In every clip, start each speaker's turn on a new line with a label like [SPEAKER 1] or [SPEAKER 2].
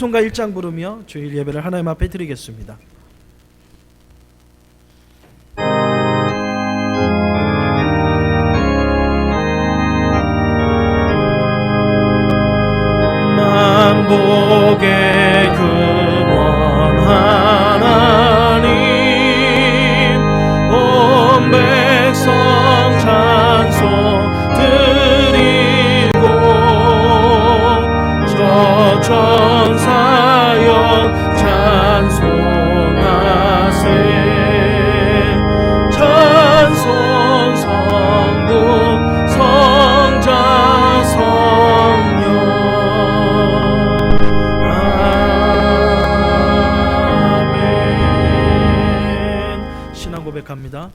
[SPEAKER 1] 찬송가 1장 부르며 주일 예배를 하나님 앞에 드리겠습니다. 만복의 근원 하나님, 온 백성 찬송 드리고 저 천사여 찬송하세. 찬송 성부 성자 성령. 아멘. 신앙 고백합니다.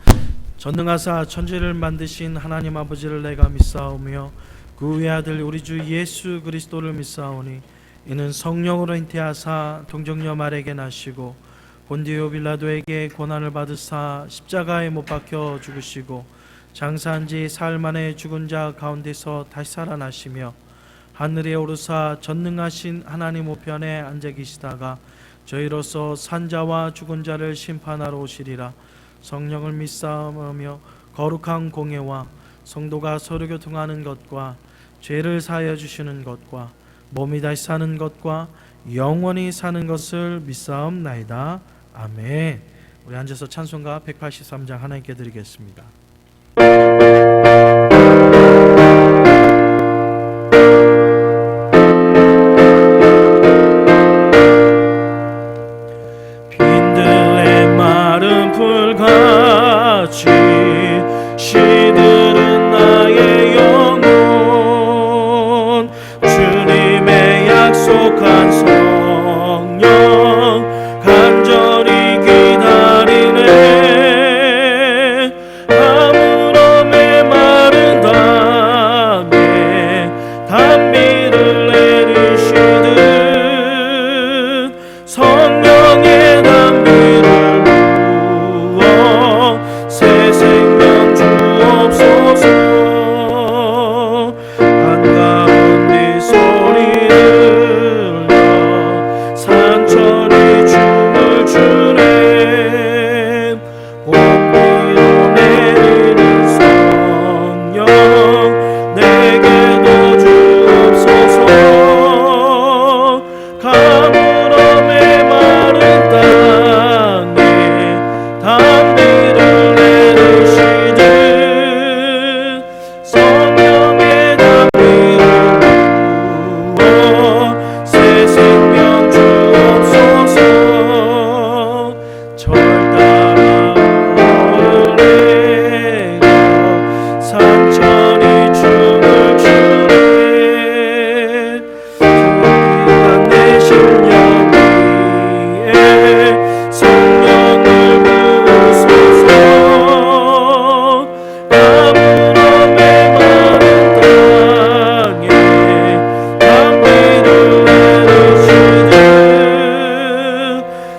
[SPEAKER 1] 전능하사 천지를 만드신 하나님 아버지를 내가 믿사오며 그 외아들 우리 주 예수 그리스도를 믿사오니 이는 성령으로 잉태하사 동정녀 마리아에게 나시고 본디오 빌라도에게 고난을 받으사 십자가에 못 박혀 죽으시고 장사한 지 사흘 만에 죽은 자 가운데서 다시 살아나시며 하늘에 오르사 전능하신 하나님 우편에 앉아 계시다가 저희로서 산자와 죽은 자를 심판하러 오시리라. 성령을 믿사오며 거룩한 공예와 성도가 서로 교통하는 것과 죄를 사하여 주시는 것과 몸이 다시 사는 것과 영원히 사는 것을 믿사옵나이다. 아멘. 우리 앉아서 찬송가 183장 하나님께 드리겠습니다. 빈들의 마른 풀같이 시들은 나의 영혼, 주님의 약속한 성령 간절히 기다리네. 아무런 메마른 땅에 단비를 내리시듯 성령의 단비를 부어 새 생명 주옵소서. 한가운 네 소리 들려 산천이 춤을 추네. 봄비로 내리는 성령 내게도 주옵소서. 가물어 메마른 땅에 단비를 내리시듯 성령의 단비를 부어 새 생명 주옵소서. 절 따라 흘리고 산천이 춤을 추네. 소리가 내 심령 위에 성령을 부으소서. 가물어 메마른 땅에 단비를 내리시듯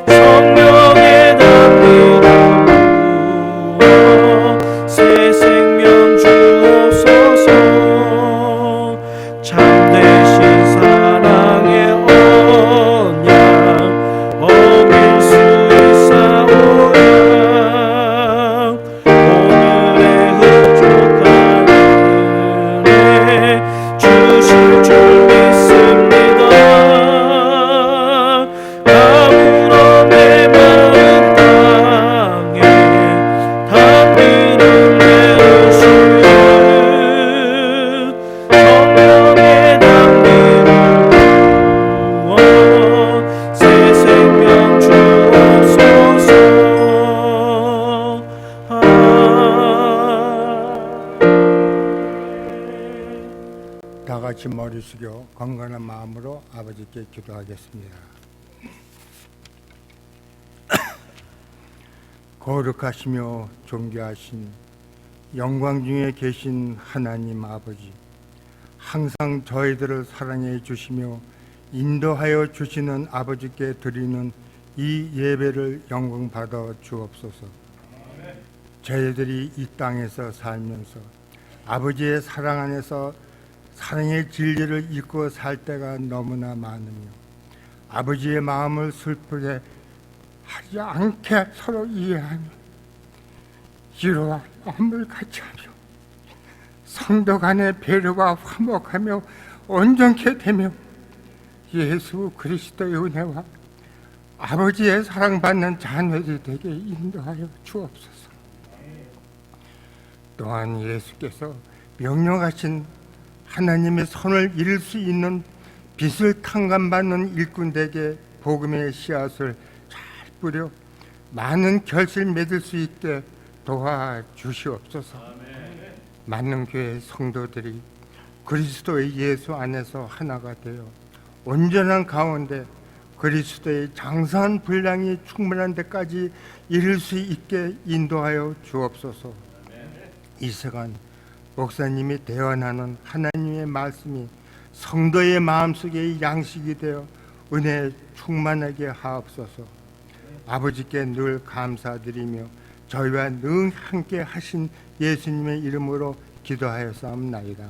[SPEAKER 1] 성령의 단비를 부어 새 생명 주옵소서. 참되신 사랑의 언약 어길 수 있사오야. 오늘의 흡족한 은혜 주실 줄 믿습니다. 가물어 메마른 땅에 단비를 내리시듯 성령의 단비를 부어 새 생명 주옵소서.
[SPEAKER 2] 다 같이 머리 숙여 건강한 마음으로 아버지께 기도하겠습니다. 거룩하시며 존귀하신 영광 중에 계신 하나님 아버지, 항상 저희들을 사랑해 주시며 인도하여 주시는 아버지께 드리는 이 예배를 영광 받아 주옵소서. 저희들이 이 땅에서 살면서 아버지의 사랑 안에서 사랑의 진리를 잊고 살 때가 너무나 많으며 아버지의 마음을 슬프게 하지 않게 서로 이해하며 위로와 마음을 같이 하며 성도 간의 배려가 화목하며 온전케 되며 예수 그리스도의 은혜와 아버지의 사랑받는 자녀들이 되게 인도하여 주옵소서. 또한 예수께서 명령하신 하나님의 손을 잃을 수 있는 빛을 탕감받는 일꾼에게 복음의 씨앗을 잘 뿌려 많은 결실 맺을 수 있게 도와주시옵소서. 많은 교회 성도들이 그리스도의 예수 안에서 하나가 되어 온전한 가운데 그리스도의 장사한 분량이 충분한 데까지 이를 수 있게 인도하여 주옵소서. 이 시간 목사님이 대언하는 하나님의 말씀이 성도의 마음속에 양식이 되어 은혜 충만하게 하옵소서. 아버지께 늘 감사드리며 저희와 늘 함께 하신 예수님의 이름으로 기도하였사옵나이다.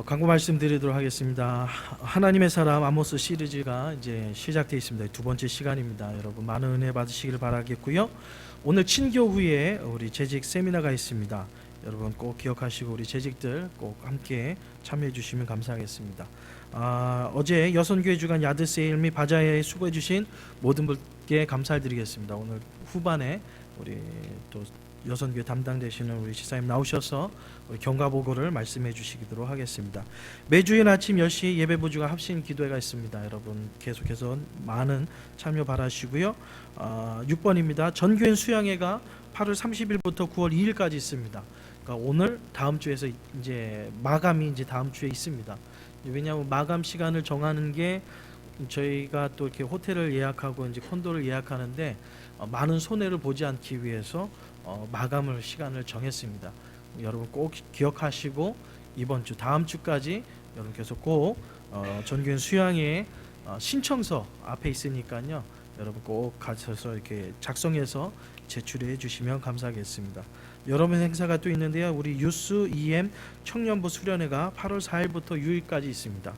[SPEAKER 1] 광고 말씀드리도록 하겠습니다. 하나님의 사람 아모스 시리즈가 이제 시작되어 있습니다. 두 번째 시간입니다. 여러분 많은 은혜 받으시길 바라겠고요. 오늘 친교 후에 우리 재직 세미나가 있습니다. 여러분 꼭 기억하시고 우리 재직들 꼭 함께 참여해 주시면 감사하겠습니다. 어제 여선교회 주간 야드세일 및 바자회에 수고해 주신 모든 분께 감사드리겠습니다. 오늘 후반에 우리 또 여선교회 담당되시는 우리 지사님 나오셔서 우리 경과보고를 말씀해 주시도록 하겠습니다. 매주일 아침 10시 예배부주가 합심 기도회가 있습니다. 여러분 계속해서 많은 참여 바라시고요. 6번입니다. 전교인 수양회가 8월 30일부터 9월 2일까지 있습니다. 그러니까 오늘 다음 주에서 이제 마감이 이제 다음 주에 있습니다. 왜냐하면 마감 시간을 정하는 게 저희가 또 이렇게 호텔을 예약하고 이제 콘도를 예약하는데 많은 손해를 보지 않기 위해서 마감을 시간을 정했습니다. 여러분 꼭 기억하시고 이번 주 다음 주까지 여러분 계속 꼭 전교인 수양회 신청서 앞에 있으니까요. 여러분 꼭 가셔서 이렇게 작성해서 제출해 주시면 감사하겠습니다. 여러분 행사가 또 있는데요. 우리 유스 EM 청년부 수련회가 8월 4일부터 6일까지 있습니다.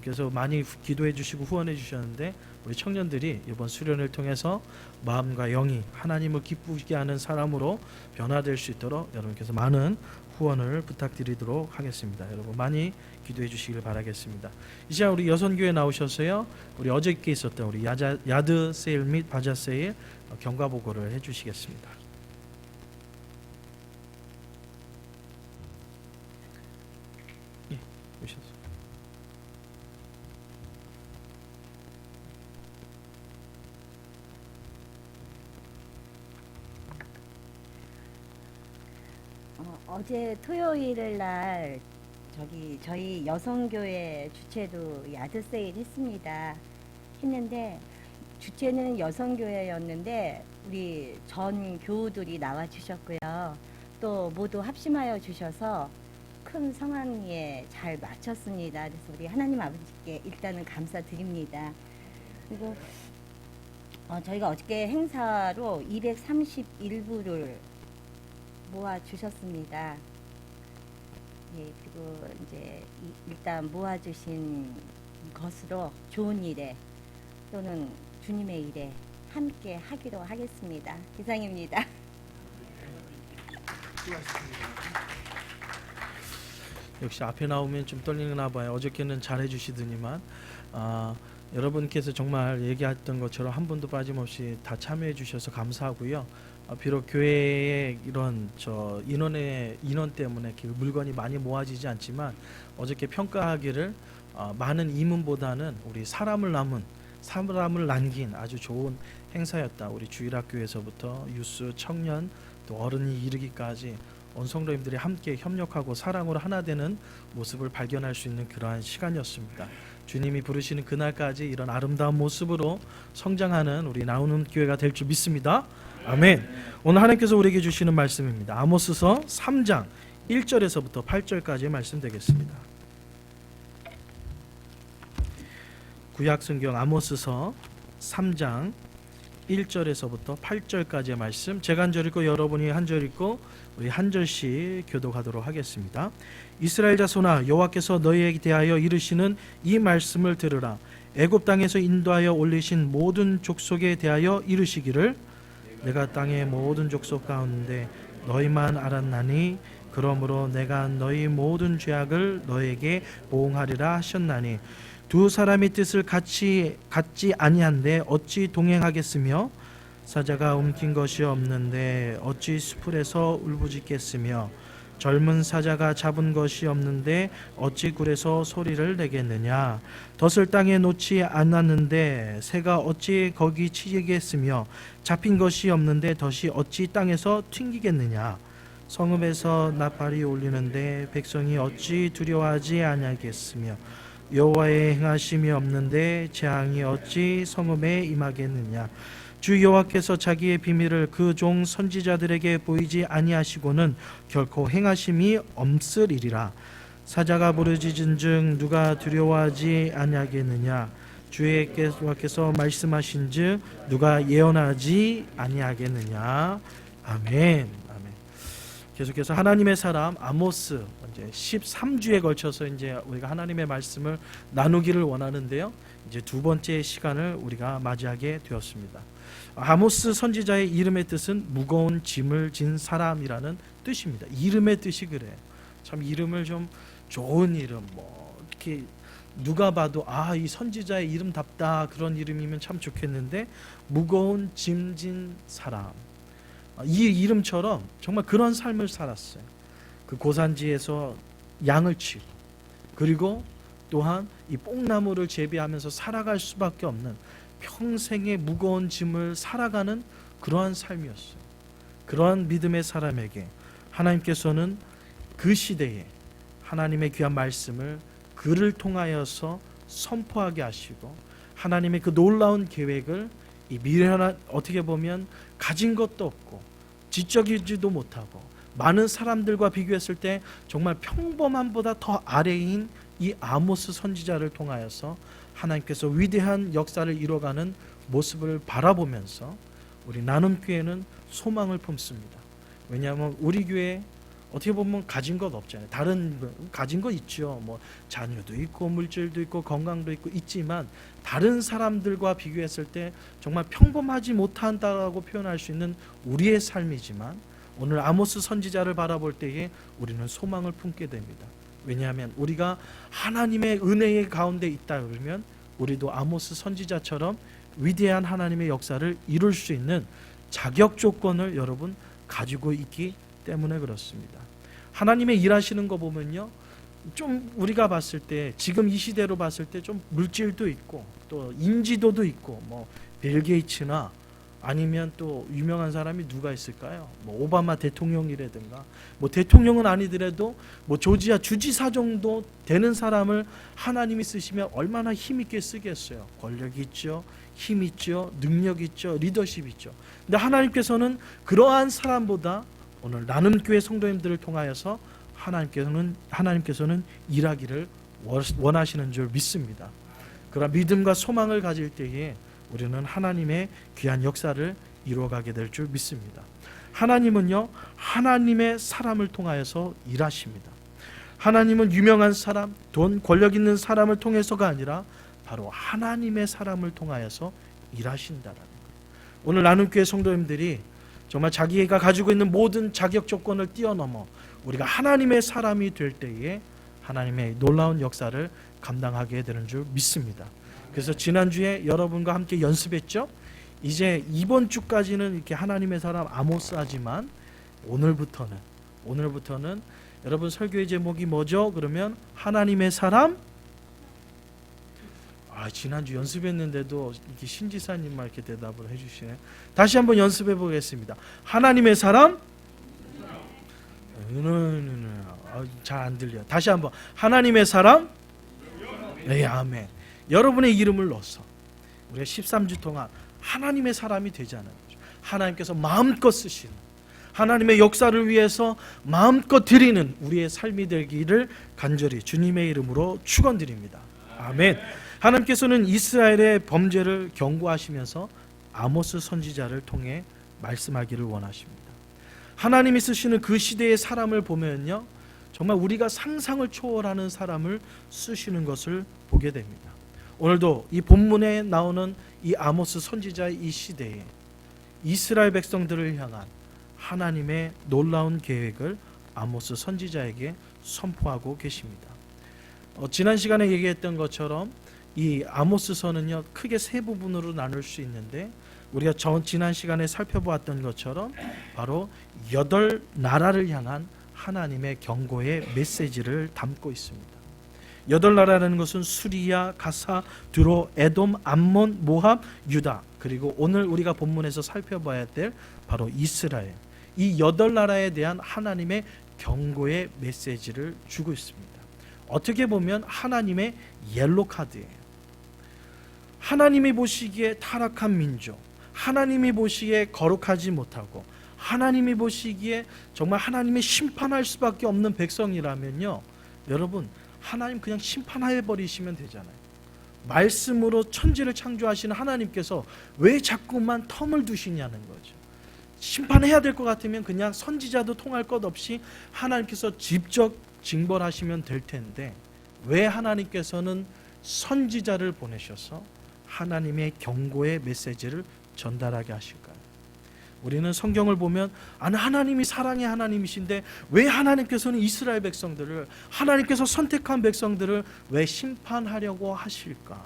[SPEAKER 1] 그래서 많이 기도해 주시고 후원해 주셨는데 우리 청년들이 이번 수련을 통해서 마음과 영이 하나님을 기쁘게 하는 사람으로 변화될 수 있도록 여러분께서 많은 후원을 부탁드리도록 하겠습니다. 여러분 많이 기도해 주시길 바라겠습니다. 이 시간 우리 여선교회 나오셔서요. 우리 어저께 있었던 우리 야드 세일 및 바자 세일 경과보고를 해 주시겠습니다. 예, 오셔서.
[SPEAKER 3] 어제 토요일 날 저희 여성교회 주최도 야드 세일 했는데 주최는 여성교회였는데 우리 전 교우들이 나와 주셨고요. 또 모두 합심하여 주셔서 큰 성황리에 잘 마쳤습니다. 그래서 우리 하나님 아버지께 일단은 감사드립니다. 그리고 저희가 어저께 행사로 231부를 모아 주셨습니다. 예, 그리고 이제 일단 모아 주신 것으로 좋은 일에 또는 주님의 일에 함께 하기로 하겠습니다. 이상입니다.
[SPEAKER 1] 역시 앞에 나오면 좀 떨리나 봐요. 어저께는 잘해 주시더니만 여러분께서 정말 얘기했던 것처럼 한 분도 빠짐없이 다 참여해 주셔서 감사하고요. 비록 교회에 이런 인원 때문에 물건이 많이 모아지지 않지만 어저께 평가하기를 많은 이문보다는 우리 사람을 남긴 아주 좋은 행사였다. 우리 주일학교에서부터 유스, 청년 또 어른이 이르기까지 온 성도님들이 함께 협력하고 사랑으로 하나 되는 모습을 발견할 수 있는 그러한 시간이었습니다. 주님이 부르시는 그날까지 이런 아름다운 모습으로 성장하는 우리 나오는 교회가 될 줄 믿습니다. 아멘. 오늘 하나님께서 우리에게 주시는 말씀입니다. 아모스서 3장 1절에서부터 8절까지의 말씀 되겠습니다. 구약성경 아모스서 3장 1절에서부터 8절까지의 말씀, 제가 한 절 읽고 여러분이 한 절 읽고 우리 한 절씩 교독하도록 하겠습니다. 이스라엘 자손아, 여호와께서 너희에게 대하여 이르시는 이 말씀을 들으라. 애굽 땅에서 인도하여 올리신 모든 족속에 대하여 이르시기를, 내가 땅의 모든 족속 가운데 너희만 알았나니 그러므로 내가 너희 모든 죄악을 너희에게 보응하리라 하셨나니, 두 사람의 뜻을 같지 아니한데 어찌 동행하겠으며, 사자가 움킨 것이 없는데 어찌 수풀에서 울부짖겠으며, 젊은 사자가 잡은 것이 없는데 어찌 굴에서 소리를 내겠느냐. 덫을 땅에 놓지 않았는데 새가 어찌 거기 치겠으며, 잡힌 것이 없는데 덫이 어찌 땅에서 튕기겠느냐. 성읍에서 나팔이 울리는데 백성이 어찌 두려워하지 아니하겠으며, 여호와의 행하심이 없는데 재앙이 어찌 성읍에 임하겠느냐. 주 여호와께서 자기의 비밀을 그 종 선지자들에게 보이지 아니하시고는 결코 행하심이 없으리라. 사자가 부르짖은즉 누가 두려워하지 아니하겠느냐. 주의 여호와께서 말씀하신즉 누가 예언하지 아니하겠느냐. 아멘. 아멘. 계속해서 하나님의 사람 아모스 이제 13주에 걸쳐서 이제 우리가 하나님의 말씀을 나누기를 원하는데요. 이제 두 번째 시간을 우리가 맞이하게 되었습니다. 아모스 선지자의 이름의 뜻은 무거운 짐을 진 사람이라는 뜻입니다. 이름의 뜻이 그래요. 참 이름을 좀 좋은 이름, 뭐 이렇게 누가 봐도 이 선지자의 이름답다 그런 이름이면 참 좋겠는데, 무거운 짐 진 사람, 이 이름처럼 정말 그런 삶을 살았어요. 그 고산지에서 양을 치고, 그리고 또한 이 뽕나무를 재배하면서 살아갈 수밖에 없는 평생의 무거운 짐을 살아가는 그러한 삶이었어요. 그러한 믿음의 사람에게 하나님께서는 그 시대에 하나님의 귀한 말씀을 그를 통하여서 선포하게 하시고, 하나님의 그 놀라운 계획을 이 미련한, 어떻게 보면 가진 것도 없고 지적이지도 못하고 많은 사람들과 비교했을 때 정말 평범함보다 더 아래인 이 아모스 선지자를 통하여서 하나님께서 위대한 역사를 이뤄가는 모습을 바라보면서 우리 나눔교회는 소망을 품습니다. 왜냐하면 우리 교회 어떻게 보면 가진 것 없잖아요. 다른 가진 것 있죠. 뭐 자녀도 있고 물질도 있고 건강도 있고 있지만, 다른 사람들과 비교했을 때 정말 평범하지 못한다고 표현할 수 있는 우리의 삶이지만, 오늘 아모스 선지자를 바라볼 때에 우리는 소망을 품게 됩니다. 왜냐하면 우리가 하나님의 은혜의 가운데 있다 그러면 우리도 아모스 선지자처럼 위대한 하나님의 역사를 이룰 수 있는 자격 조건을 여러분 가지고 있기 때문에 그렇습니다. 하나님의 일하시는 거 보면요, 좀 우리가 봤을 때, 지금 이 시대로 봤을 때 좀 물질도 있고 또 인지도도 있고, 뭐 빌 게이츠나 아니면 또 유명한 사람이 누가 있을까요? 뭐 오바마 대통령이라든가, 뭐 대통령은 아니더라도 뭐 조지아 주지사 정도 되는 사람을 하나님이 쓰시면 얼마나 힘 있게 쓰겠어요. 권력 있죠, 힘 있죠, 능력 있죠, 리더십 있죠. 근데 하나님께서는 그러한 사람보다 오늘 나눔교회 성도님들을 통하여서 하나님께서는 일하기를 원하시는 줄 믿습니다. 그런 믿음과 소망을 가질 때에 우리는 하나님의 귀한 역사를 이루어가게 될 줄 믿습니다. 하나님은요, 하나님의 사람을 통하여서 일하십니다. 하나님은 유명한 사람, 돈, 권력 있는 사람을 통해서가 아니라 바로 하나님의 사람을 통하여서 일하신다라는 거예요. 오늘 나눔교회 성도님들이 정말 자기가 가지고 있는 모든 자격 조건을 뛰어넘어 우리가 하나님의 사람이 될 때에 하나님의 놀라운 역사를 감당하게 되는 줄 믿습니다. 그래서 지난주에 여러분과 함께 연습했죠? 이제 이번 주까지는 이렇게 하나님의 사람 아모스 하지만 오늘부터는 여러분 설교의 제목이 뭐죠? 그러면 하나님의 사람? 지난주 연습했는데도 이렇게 신지사님만 이렇게 대답을 해주시네. 다시 한번 연습해 보겠습니다. 하나님의 사람? 잘 안 들려. 다시 한번. 하나님의 사람? 네, 아멘. 여러분의 이름을 넣어서 우리가 13주 동안 하나님의 사람이 되자는 거죠. 하나님께서 마음껏 쓰시는, 하나님의 역사를 위해서 마음껏 드리는 우리의 삶이 되기를 간절히 주님의 이름으로 축원드립니다. 아멘. 하나님께서는 이스라엘의 범죄를 경고하시면서 아모스 선지자를 통해 말씀하기를 원하십니다. 하나님이 쓰시는 그 시대의 사람을 보면요, 정말 우리가 상상을 초월하는 사람을 쓰시는 것을 보게 됩니다. 오늘도 이 본문에 나오는 이 아모스 선지자의 이 시대에 이스라엘 백성들을 향한 하나님의 놀라운 계획을 아모스 선지자에게 선포하고 계십니다. 지난 시간에 얘기했던 것처럼 이 아모스서는요, 크게 세 부분으로 나눌 수 있는데, 우리가 지난 시간에 살펴보았던 것처럼 바로 8나라를 향한 하나님의 경고의 메시지를 담고 있습니다. 8나라라는 것은 수리야, 가사, 드로, 에돔, 암몬, 모압, 유다, 그리고 오늘 우리가 본문에서 살펴봐야 될 바로 이스라엘, 이 8나라에 대한 하나님의 경고의 메시지를 주고 있습니다. 어떻게 보면 하나님의 옐로 카드예요. 하나님이 보시기에 타락한 민족, 하나님이 보시기에 거룩하지 못하고, 하나님이 보시기에 정말 하나님이 심판할 수밖에 없는 백성이라면요, 여러분, 하나님 그냥 심판해 버리시면 되잖아요. 말씀으로 천지를 창조하시는 하나님께서 왜 자꾸만 텀을 두시냐는 거죠. 심판해야 될 것 같으면 그냥 선지자도 통할 것 없이 하나님께서 직접 징벌하시면 될 텐데, 왜 하나님께서는 선지자를 보내셔서 하나님의 경고의 메시지를 전달하게 하실까요? 우리는 성경을 보면 하나님이 사랑의 하나님이신데 왜 하나님께서는 이스라엘 백성들을, 하나님께서 선택한 백성들을 왜 심판하려고 하실까?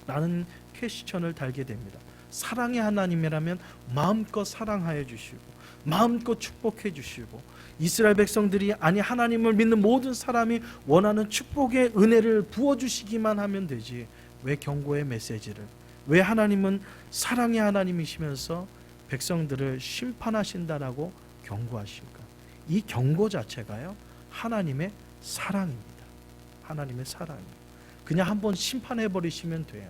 [SPEAKER 1] 라는 퀘스천을 달게 됩니다. 사랑의 하나님이라면 마음껏 사랑하여 주시고 마음껏 축복해 주시고, 이스라엘 백성들이 하나님을 믿는 모든 사람이 원하는 축복의 은혜를 부어주시기만 하면 되지, 왜 경고의 메시지를, 왜 하나님은 사랑의 하나님이시면서 백성들을 심판하신다라고 경고하실까? 이 경고 자체가요, 하나님의 사랑입니다. 하나님의 사랑이에요. 그냥 한번 심판해버리시면 돼요.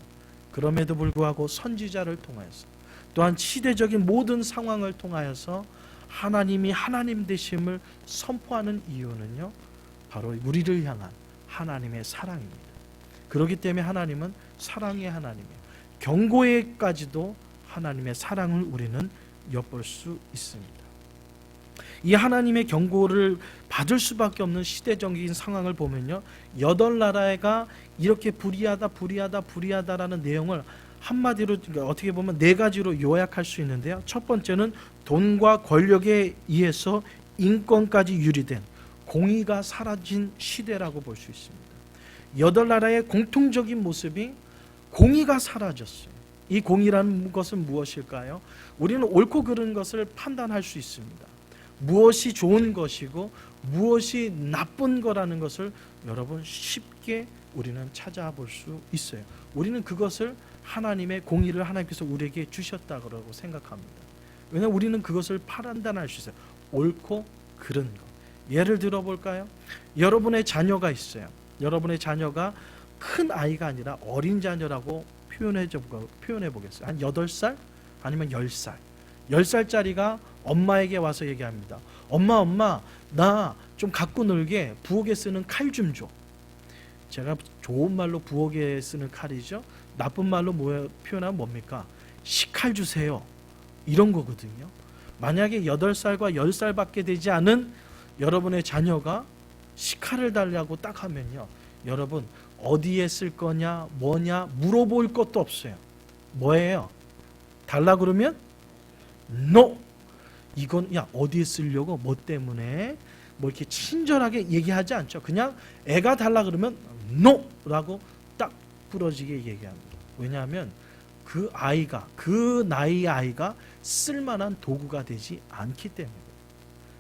[SPEAKER 1] 그럼에도 불구하고 선지자를 통해서, 또한 시대적인 모든 상황을 통하여서 하나님이 하나님 되심을 선포하는 이유는요, 바로 우리를 향한 하나님의 사랑입니다. 그렇기 때문에 하나님은 사랑의 하나님이에요. 경고에까지도 하나님의 사랑을 우리는 엿볼 수 있습니다. 이 하나님의 경고를 받을 수밖에 없는 시대적인 상황을 보면요, 8나라가 이렇게 불의하다라는 내용을 한마디로, 어떻게 보면 4가지로 요약할 수 있는데요. 첫 번째는 돈과 권력에 의해서 인권까지 유리된 공의가 사라진 시대라고 볼 수 있습니다. 8나라의 공통적인 모습이 공의가 사라졌어요. 이 공의라는 것은 무엇일까요? 우리는 옳고 그른 것을 판단할 수 있습니다. 무엇이 좋은 것이고 무엇이 나쁜 거라는 것을 여러분 쉽게 우리는 찾아볼 수 있어요. 우리는 그것을 하나님의 공의를 하나님께서 우리에게 주셨다고 생각합니다. 왜냐하면 우리는 그것을 판단할 수 있어요. 옳고 그른 것. 예를 들어볼까요? 여러분의 자녀가 있어요. 여러분의 자녀가 큰 아이가 아니라 어린 자녀라고 표현해 보겠어요. 한 8살 아니면 10살. 10살짜리가 엄마에게 와서 얘기합니다. 엄마, 나 좀 갖고 놀게 부엌에 쓰는 칼 좀 줘. 제가 좋은 말로 부엌에 쓰는 칼이죠. 나쁜 말로 표현하면 뭡니까? 식칼 주세요. 이런 거거든요. 만약에 8살과 10살밖에 되지 않은 여러분의 자녀가 식칼을 달라고 딱 하면요, 여러분 어디에 쓸 거냐 뭐냐 물어볼 것도 없어요. 뭐예요? 달라 그러면 NO. 이건 어디에 쓰려고, 뭐 때문에, 뭐 이렇게 친절하게 얘기하지 않죠. 그냥 애가 달라 그러면 NO라고 딱 부러지게 얘기합니다. 왜냐하면 그 아이가, 그 나이의 아이가 쓸만한 도구가 되지 않기 때문에.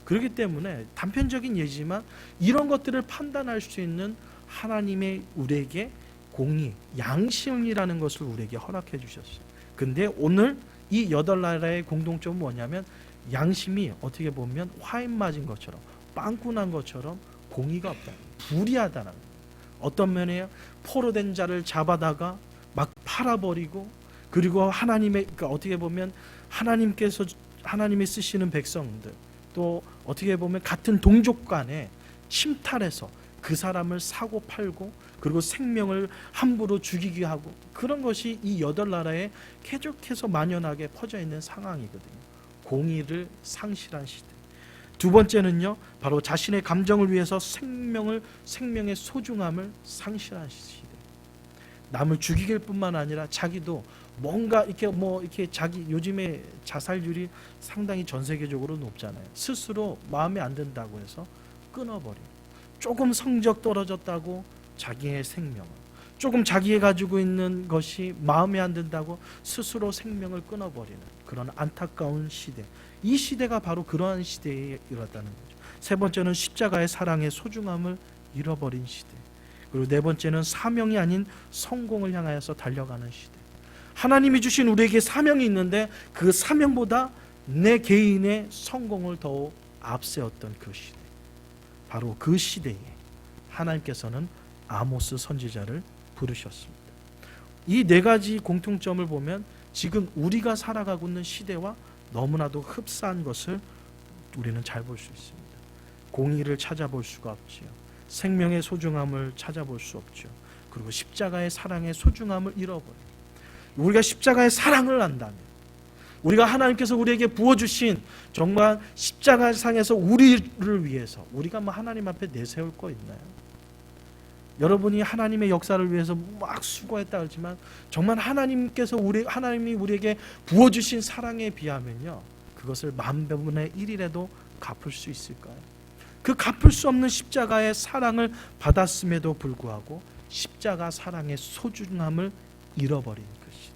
[SPEAKER 1] 그렇기 때문에 단편적인 예지만 이런 것들을 판단할 수 있는 하나님의 우리에게 공의, 양심이라는 것을 우리에게 허락해 주셨어요. 근데 오늘 이 8나라의 공동점은 뭐냐면, 양심이 어떻게 보면 화인 맞은 것처럼 빵꾸 난 것처럼 공의가 없다. 불의하다는 거예요. 어떤 면에요? 포로된 자를 잡아다가 막 팔아버리고, 그리고 하나님의, 그러니까 어떻게 보면 하나님께서 하나님이 쓰시는 백성들, 또 어떻게 보면 같은 동족 간에 침탈해서 그 사람을 사고 팔고, 그리고 생명을 함부로 죽이게 하고, 그런 것이 이 8나라에 계속해서 만연하게 퍼져 있는 상황이거든요. 공의를 상실한 시대. 두 번째는요, 바로 자신의 감정을 위해서 생명의 소중함을 상실한 시대. 남을 죽이길 뿐만 아니라 자기도 뭔가 이렇게 자기, 요즘에 자살률이 상당히 전 세계적으로 높잖아요. 스스로 마음에 안 든다고 해서 끊어버려. 조금 성적 떨어졌다고 자기의 생명을, 조금 자기가 가지고 있는 것이 마음에 안 든다고 스스로 생명을 끊어버리는 그런 안타까운 시대. 이 시대가 바로 그러한 시대에 이뤘다는 거죠. 세 번째는 십자가의 사랑의 소중함을 잃어버린 시대. 그리고 네 번째는 사명이 아닌 성공을 향하여서 달려가는 시대. 하나님이 주신 우리에게 사명이 있는데 그 사명보다 내 개인의 성공을 더 앞세웠던 그 시대. 바로 그 시대에 하나님께서는 아모스 선지자를 부르셨습니다. 이 네 가지 공통점을 보면 지금 우리가 살아가고 있는 시대와 너무나도 흡사한 것을 우리는 잘 볼 수 있습니다. 공의를 찾아볼 수가 없지요. 생명의 소중함을 찾아볼 수 없죠. 그리고 십자가의 사랑의 소중함을 잃어버려요. 우리가 십자가의 사랑을 안다면, 우리가 하나님께서 우리에게 부어주신 정말 십자가상에서 우리를 위해서, 우리가 뭐 하나님 앞에 내세울 거 있나요? 여러분이 하나님의 역사를 위해서 막 수고했다 그러지만 정말 하나님이 우리에게 부어주신 사랑에 비하면요, 그것을 10,000분의 1이라도 갚을 수 있을까요? 그 갚을 수 없는 십자가의 사랑을 받았음에도 불구하고 십자가 사랑의 소중함을 잃어버린 것이다.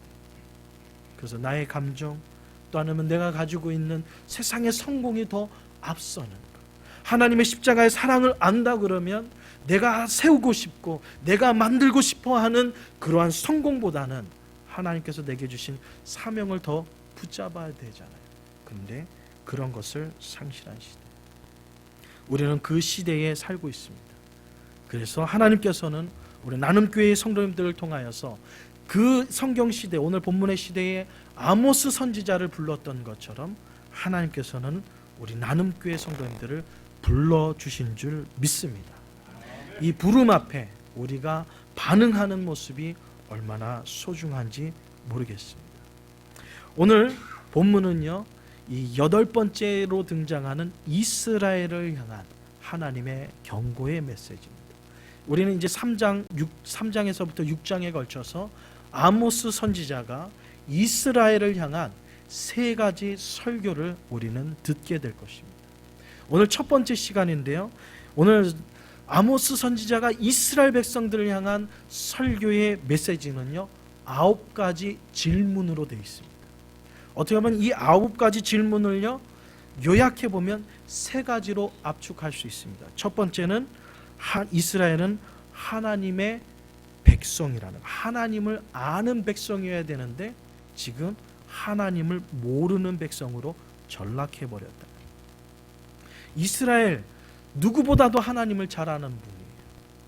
[SPEAKER 1] 그래서 나의 감정, 또 아니면 내가 가지고 있는 세상의 성공이 더 앞서는 것. 하나님의 십자가의 사랑을 안다 그러면 내가 세우고 싶고 내가 만들고 싶어 하는 그러한 성공보다는 하나님께서 내게 주신 사명을 더 붙잡아야 되잖아요. 그런데 그런 것을 상실한 시대. 우리는 그 시대에 살고 있습니다. 그래서 하나님께서는 우리 나눔교회의 성도님들을 통하여서 그 성경시대, 오늘 본문의 시대에 아모스 선지자를 불렀던 것처럼 하나님께서는 우리 나눔교회 성도님들을 불러주신 줄 믿습니다. 이 부름 앞에 우리가 반응하는 모습이 얼마나 소중한지 모르겠습니다. 오늘 본문은요, 이 8번째로 등장하는 이스라엘을 향한 하나님의 경고의 메시지입니다. 우리는 이제 3장에서부터 6장에 걸쳐서 아모스 선지자가 이스라엘을 향한 3가지 설교를 우리는 듣게 될 것입니다. 오늘 첫 번째 시간인데요, 오늘 아모스 선지자가 이스라엘 백성들을 향한 설교의 메시지는요, 9가지 질문으로 되어 있습니다. 어떻게 보면 이 9가지 질문을요, 요약해 보면 3가지로 압축할 수 있습니다. 첫 번째는 이스라엘은 하나님의 백성이라는, 하나님을 아는 백성이어야 되는데 지금 하나님을 모르는 백성으로 전락해 버렸다. 이스라엘 누구보다도 하나님을 잘 아는 분이에요.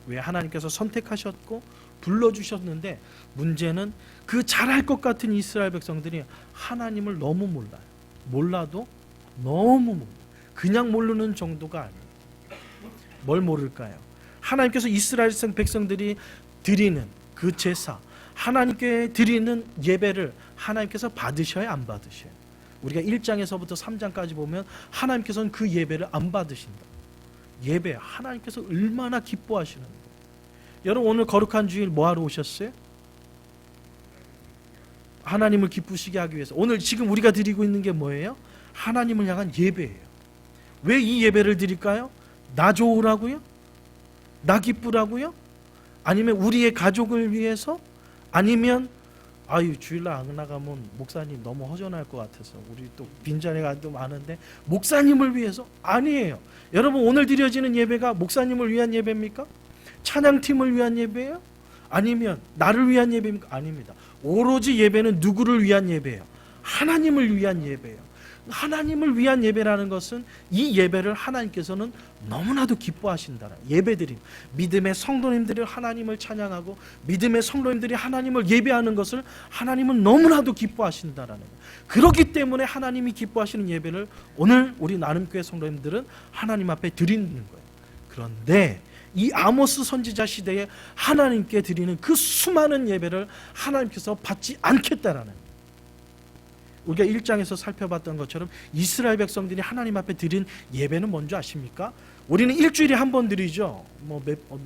[SPEAKER 1] 왜? 하나님께서 선택하셨고 불러주셨는데 문제는 그 잘할 것 같은 이스라엘 백성들이 하나님을 너무 몰라요. 몰라도 너무 몰라요. 그냥 모르는 정도가 아니에요. 뭘 모를까요? 하나님께서 이스라엘 백성들이 드리는 그 제사, 하나님께 드리는 예배를 하나님께서 받으셔야 안 받으셔요? 우리가 1장에서부터 3장까지 보면 하나님께서는 그 예배를 안 받으신다. 예배, 하나님께서 얼마나 기뻐하시는 거예요. 여러분, 오늘 거룩한 주일 뭐하러 오셨어요? 하나님을 기쁘시게 하기 위해서. 오늘 지금 우리가 드리고 있는 게 뭐예요? 하나님을 향한 예배예요. 왜 이 예배를 드릴까요? 나 좋으라고요? 나 기쁘라고요? 아니면 우리의 가족을 위해서? 아니면 주일날 안 나가면 목사님 너무 허전할 것 같아서 우리 또 빈자리가 또 많은데 목사님을 위해서? 아니에요. 여러분, 오늘 드려지는 예배가 목사님을 위한 예배입니까? 찬양팀을 위한 예배예요? 아니면 나를 위한 예배입니까? 아닙니다. 오로지 예배는 누구를 위한 예배예요? 하나님을 위한 예배예요. 하나님을 위한 예배라는 것은 이 예배를 하나님께서는 너무나도 기뻐하신다는 예배드림, 믿음의 성도님들이 하나님을 찬양하고 믿음의 성도님들이 하나님을 예배하는 것을 하나님은 너무나도 기뻐하신다라는 거예요. 그렇기 때문에 하나님이 기뻐하시는 예배를 오늘 우리 나눔교회 성도님들은 하나님 앞에 드리는 거예요. 그런데 이 아모스 선지자 시대에 하나님께 드리는 그 수많은 예배를 하나님께서 받지 않겠다라는 거예요. 우리가 1장에서 살펴봤던 것처럼 이스라엘 백성들이 하나님 앞에 드린 예배는 뭔지 아십니까? 우리는 일주일에 한 번 드리죠.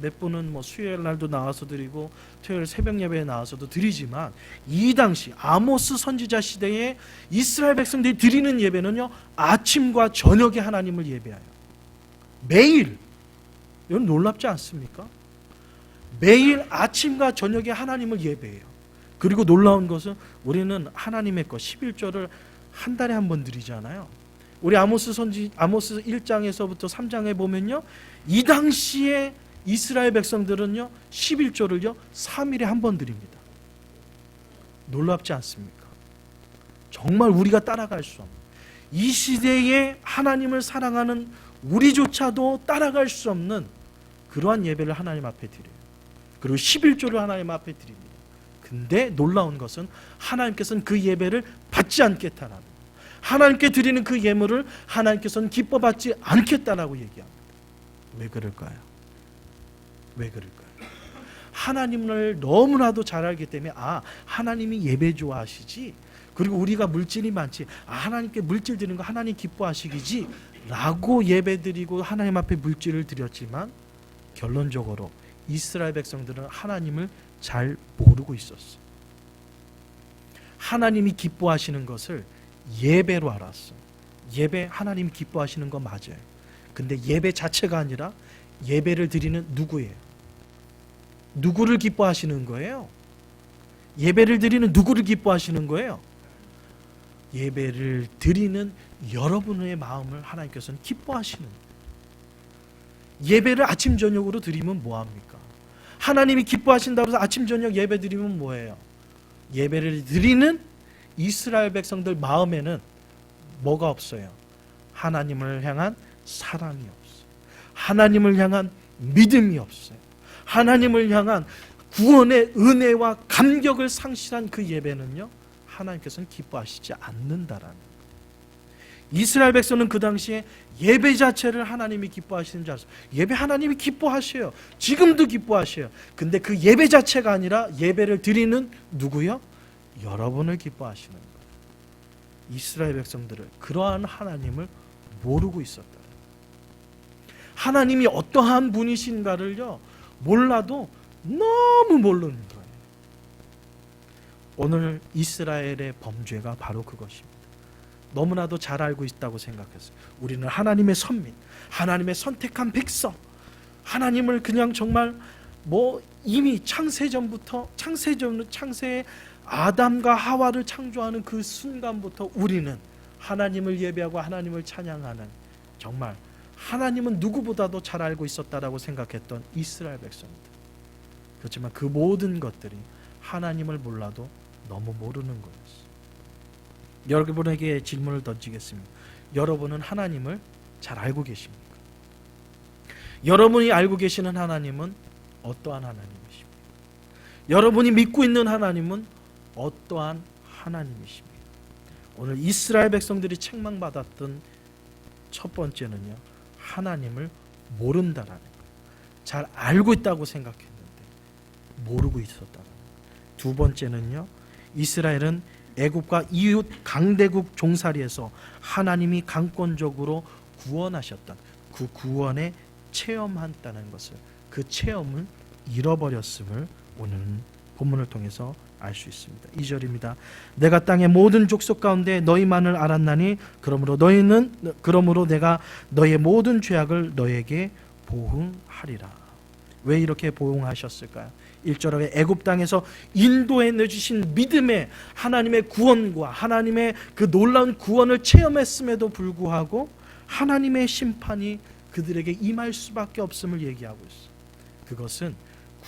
[SPEAKER 1] 몇 분은 수요일 날도 나와서 드리고 토요일 새벽 예배에 나와서도 드리지만, 이 당시 아모스 선지자 시대에 이스라엘 백성들이 드리는 예배는요, 아침과 저녁에 하나님을 예배해요. 매일. 이건 놀랍지 않습니까? 매일 아침과 저녁에 하나님을 예배해요. 그리고 놀라운 것은 우리는 하나님의 것 11조를 한 달에 한 번 드리잖아요. 우리 아모스 1장에서부터 3장에 보면요, 이 당시에 이스라엘 백성들은요 11조를요 3일에 한 번 드립니다. 놀랍지 않습니까? 정말 우리가 따라갈 수 없는, 이 시대에 하나님을 사랑하는 우리조차도 따라갈 수 없는 그러한 예배를 하나님 앞에 드려요. 그리고 11조를 하나님 앞에 드립니다. 근데 놀라운 것은 하나님께서는 그 예배를 받지 않겠다라는 거예요. 하나님께 드리는 그 예물을 하나님께서는 기뻐받지 않겠다라고 얘기합니다. 왜 그럴까요? 왜 그럴까요? 하나님을 너무나도 잘 알기 때문에, 하나님이 예배 좋아하시지, 그리고 우리가 물질이 많지, 하나님께 물질 드리는 거 하나님 기뻐하시기지 라고 예배 드리고 하나님 앞에 물질을 드렸지만, 결론적으로 이스라엘 백성들은 하나님을 잘 모르고 있었어. 하나님이 기뻐하시는 것을 예배로 알았어. 예배, 하나님이 기뻐하시는 거 맞아요. 근데 예배 자체가 아니라 예배를 드리는 누구예요? 누구를 기뻐하시는 거예요? 예배를 드리는 누구를 기뻐하시는 거예요? 예배를 드리는 여러분의 마음을 하나님께서는 기뻐하시는 거예요. 예배를 아침 저녁으로 드리면 뭐합니까? 하나님이 기뻐하신다고 해서 아침 저녁 예배 드리면 뭐예요? 예배를 드리는 이스라엘 백성들 마음에는 뭐가 없어요? 하나님을 향한 사랑이 없어요. 하나님을 향한 믿음이 없어요. 하나님을 향한 구원의 은혜와 감격을 상실한 그 예배는요, 하나님께서는 기뻐하시지 않는다라는 거예요. 이스라엘 백성은 그 당시에 예배 자체를 하나님이 기뻐하시는 줄 알았어요. 예배 하나님이 기뻐하셔요. 지금도 기뻐하셔요. 근데 그 예배 자체가 아니라 예배를 드리는 누구요? 여러분을 기뻐하시는 거예요. 이스라엘 백성들은 그러한 하나님을 모르고 있었다. 하나님이 어떠한 분이신가를요 몰라도 너무 모르는 거예요. 오늘 이스라엘의 범죄가 바로 그것입니다. 너무나도 잘 알고 있다고 생각했어요. 우리는 하나님의 선민, 하나님의 선택한 백성, 하나님을 그냥 정말 이미 창세전부터 창세의 아담과 하와를 창조하는 그 순간부터 우리는 하나님을 예배하고 하나님을 찬양하는, 정말 하나님은 누구보다도 잘 알고 있었다라고 생각했던 이스라엘 백성들. 그렇지만 그 모든 것들이 하나님을 몰라도 너무 모르는 거였어요. 여러분에게 질문을 던지겠습니다. 여러분은 하나님을 잘 알고 계십니까? 여러분이 알고 계시는 하나님은 어떠한 하나님이십니까? 여러분이 믿고 있는 하나님은 어떠한 하나님이십니까? 오늘 이스라엘 백성들이 책망받았던 첫 번째는요, 하나님을 모른다라는 거예요. 잘 알고 있다고 생각했는데 모르고 있었다라는 거예요. 두 번째는요, 이스라엘은 애굽과 이웃 강대국 종살이에서 하나님이 강권적으로 구원하셨던 그 구원에 체험한다는 것을, 그 체험을 잃어버렸음을 오늘 본문을 통해서 알 수 있습니다. 2절입니다. 내가 땅의 모든 족속 가운데 너희만을 알았나니 그러므로 내가 너의 모든 죄악을 너에게 보응하리라. 왜 이렇게 보응하셨을까요? 1절에 애굽 땅에서 인도해 내주신 믿음의 하나님의 구원과 하나님의 그 놀라운 구원을 체험했음에도 불구하고 하나님의 심판이 그들에게 임할 수밖에 없음을 얘기하고 있어요. 그것은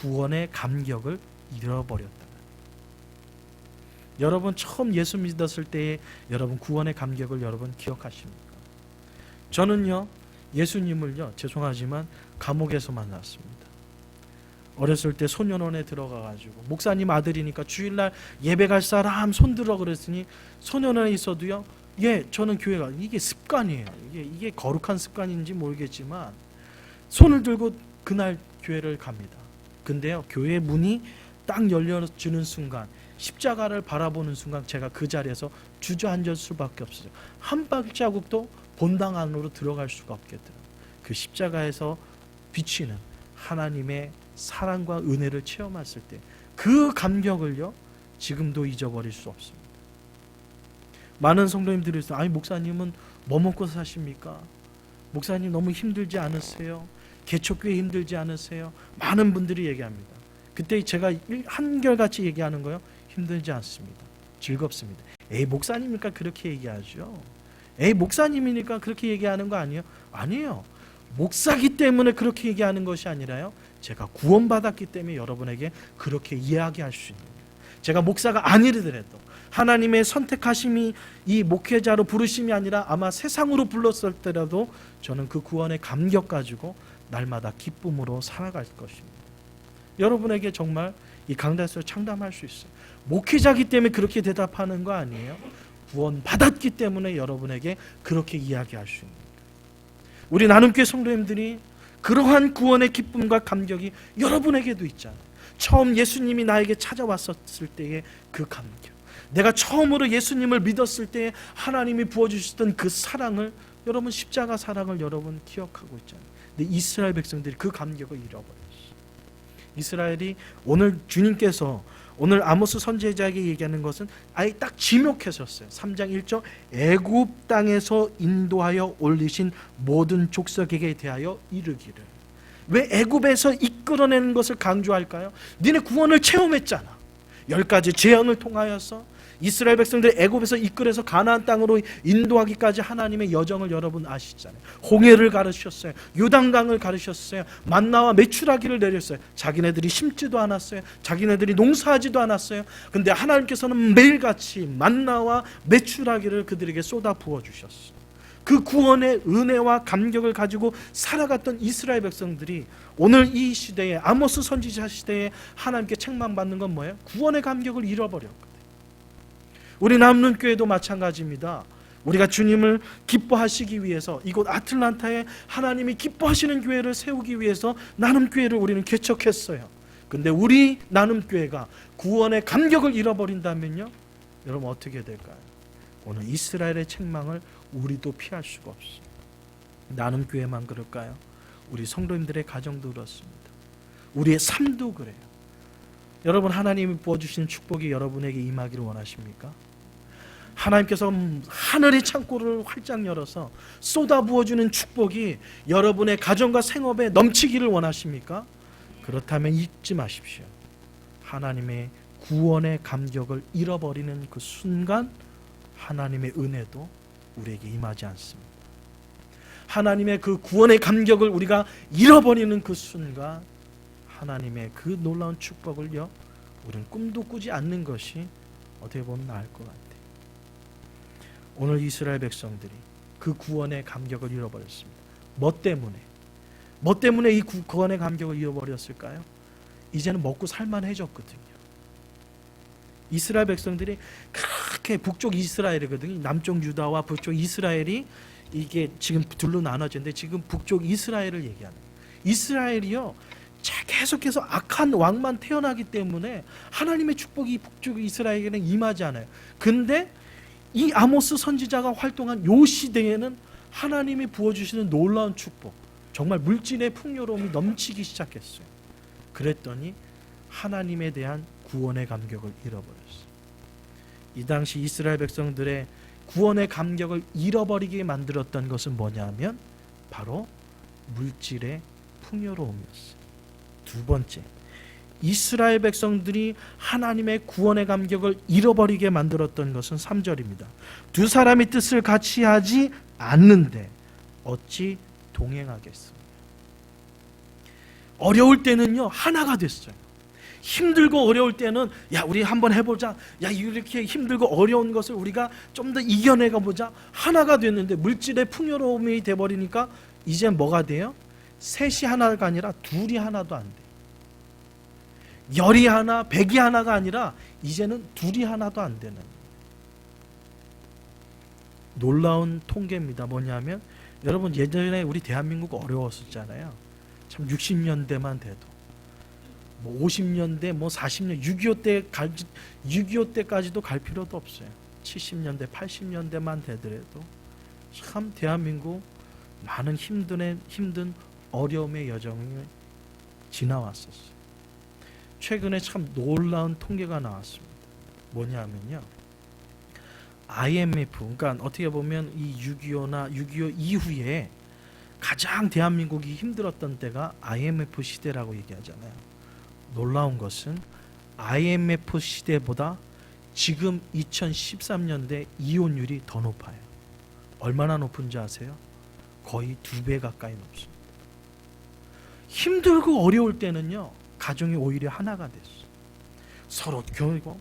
[SPEAKER 1] 구원의 감격을 잃어버렸다. 여러분 처음 예수 믿었을 때에 여러분 구원의 감격을 여러분 기억하십니까? 저는요 예수님을요 죄송하지만 감옥에서 만났습니다. 어렸을 때 소년원에 들어가가지고 목사님 아들이니까 주일날 예배 갈 사람 손들어 그랬으니 소년원에 있어도요 저는 교회가 이게 습관이에요. 이게 거룩한 습관인지 모르겠지만 손을 들고 그날 교회를 갑니다. 근데요 교회 문이 딱 열려주는 순간 십자가를 바라보는 순간 제가 그 자리에서 주저앉을 수밖에 없어요. 한 발자국도 본당 안으로 들어갈 수가 없겠더라고요. 그 십자가에서 비치는 하나님의 사랑과 은혜를 체험했을 때 그 감격을요 지금도 잊어버릴 수 없습니다. 많은 성도님들이 있어요. 아니 목사님은 뭐 먹고 사십니까? 목사님 너무 힘들지 않으세요? 개척교회 힘들지 않으세요? 많은 분들이 얘기합니다. 그때 제가 한결같이 얘기하는 거요. 힘들지 않습니다. 즐겁습니다. 에이 목사님이니까 그렇게 얘기하죠. 에이 목사님이니까 그렇게 얘기하는 거 아니에요? 아니에요. 목사기 때문에 그렇게 얘기하는 것이 아니라요. 제가 구원받았기 때문에 여러분에게 그렇게 이야기할 수 있는 거예요. 제가 목사가 아니더라도 하나님의 선택하심이 이 목회자로 부르심이 아니라 아마 세상으로 불렀을 때라도 저는 그 구원의 감격 가지고 날마다 기쁨으로 살아갈 것입니다. 여러분에게 정말 이 강단에서 창담할 수 있어요. 목회자기 때문에 그렇게 대답하는 거 아니에요. 구원받았기 때문에 여러분에게 그렇게 이야기할 수 있는 거예요. 우리 나눔교회 성도님들이 그러한 구원의 기쁨과 감격이 여러분에게도 있잖아요. 처음 예수님이 나에게 찾아왔었을 때의 그 감격, 내가 처음으로 예수님을 믿었을 때에 하나님이 부어주셨던 그 사랑을, 여러분 십자가 사랑을 여러분 기억하고 있잖아요. 근데 이스라엘 백성들이 그 감격을 잃어버렸어요. 이스라엘이 오늘 주님께서 오늘 아모스 선지자에게 얘기하는 것은 아예 딱 지목하셨어요. 3장 1절 애굽 땅에서 인도하여 올리신 모든 족속에게 대하여 이르기를. 왜 애굽에서 이끌어내는 것을 강조할까요? 니네 구원을 체험했잖아. 10가지 재앙을 통하여서 이스라엘 백성들 애굽에서 이끌어서 가나안 땅으로 인도하기까지 하나님의 여정을 여러분 아시잖아요. 홍해를 가르셨어요. 요단강을 가르셨어요. 만나와 메추라기를 내렸어요. 자기네들이 심지도 않았어요. 자기네들이 농사하지도 않았어요. 근데 하나님께서는 매일같이 만나와 메추라기를 그들에게 쏟아 부어주셨어요. 그 구원의 은혜와 감격을 가지고 살아갔던 이스라엘 백성들이 오늘 이 시대에 아모스 선지자 시대에 하나님께 책망받는 건 뭐예요? 구원의 감격을 잃어버렸거든요. 우리 남는교회도 마찬가지입니다. 우리가 주님을 기뻐하시기 위해서 이곳 아틀란타에 하나님이 기뻐하시는 교회를 세우기 위해서 나눔교회를 우리는 개척했어요. 근데 우리 나눔교회가 구원의 감격을 잃어버린다면요, 여러분 어떻게 될까요? 오늘 이스라엘의 책망을 우리도 피할 수가 없어요. 나눔교회만 그럴까요? 우리 성도님들의 가정도 그렇습니다. 우리의 삶도 그래요. 여러분 하나님이 부어주신 축복이 여러분에게 임하기를 원하십니까? 하나님께서 하늘의 창고를 활짝 열어서 쏟아 부어주는 축복이 여러분의 가정과 생업에 넘치기를 원하십니까? 그렇다면 잊지 마십시오. 하나님의 구원의 감격을 잃어버리는 그 순간 하나님의 은혜도 우리에게 임하지 않습니다. 하나님의 그 구원의 감격을 우리가 잃어버리는 그 순간 하나님의 그 놀라운 축복을요, 우리는 꿈도 꾸지 않는 것이 어떻게 보면 나을 것 같아요. 오늘 이스라엘 백성들이 그 구원의 감격을 잃어버렸습니다. 뭐 때문에 이 구원의 감격을 잃어버렸을까요? 이제는 먹고 살만해졌거든요. 이스라엘 백성들이 그렇게 북쪽 이스라엘이거든요. 남쪽 유다와 북쪽 이스라엘이 이게 지금 둘로 나눠졌는데 지금 북쪽 이스라엘을 얘기하는 거예요. 이스라엘이요, 계속해서 악한 왕만 태어나기 때문에 하나님의 축복이 북쪽 이스라엘에게는 임하지 않아요. 근데 이 아모스 선지자가 활동한 요 시대에는 하나님이 부어주시는 놀라운 축복, 정말 물질의 풍요로움이 넘치기 시작했어요. 그랬더니 하나님에 대한 구원의 감격을 잃어버렸어요. 이 당시 이스라엘 백성들의 구원의 감격을 잃어버리게 만들었던 것은 뭐냐면 바로 물질의 풍요로움이었어요. 두 번째, 이스라엘 백성들이 하나님의 구원의 감격을 잃어버리게 만들었던 것은 3절입니다. 두 사람이 뜻을 같이 하지 않는데 어찌 동행하겠습니까? 어려울 때는요 하나가 됐어요. 힘들고 어려울 때는 야 우리 한번 해보자. 야 이렇게 힘들고 어려운 것을 우리가 좀 더 이겨내가 보자. 하나가 됐는데 물질의 풍요로움이 돼버리니까 이제 뭐가 돼요? 셋이 하나가 아니라 둘이 하나도 안 돼. 열이 하나, 백이 하나가 아니라 이제는 둘이 하나도 안 되는 놀라운 통계입니다. 뭐냐면 여러분 예전에 우리 대한민국 어려웠었잖아요. 참 60년대만 돼도 뭐 50년대 뭐 40년 6.25 때까지도 갈 필요도 없어요. 70년대 80년대만 되더라도 참 대한민국 많은 힘든 어려움의 여정을 지나왔었어요. 최근에 참 놀라운 통계가 나왔습니다. 뭐냐면요, IMF, 그러니까 어떻게 보면 이 6.25나 6.25 이후에 가장 대한민국이 힘들었던 때가 IMF 시대라고 얘기하잖아요. 놀라운 것은 IMF 시대보다 지금 2013년대 이혼율이 더 높아요. 얼마나 높은지 아세요? 거의 2배 가까이 높습니다. 힘들고 어려울 때는요, 가정이 오히려 하나가 됐어. 서로 교육고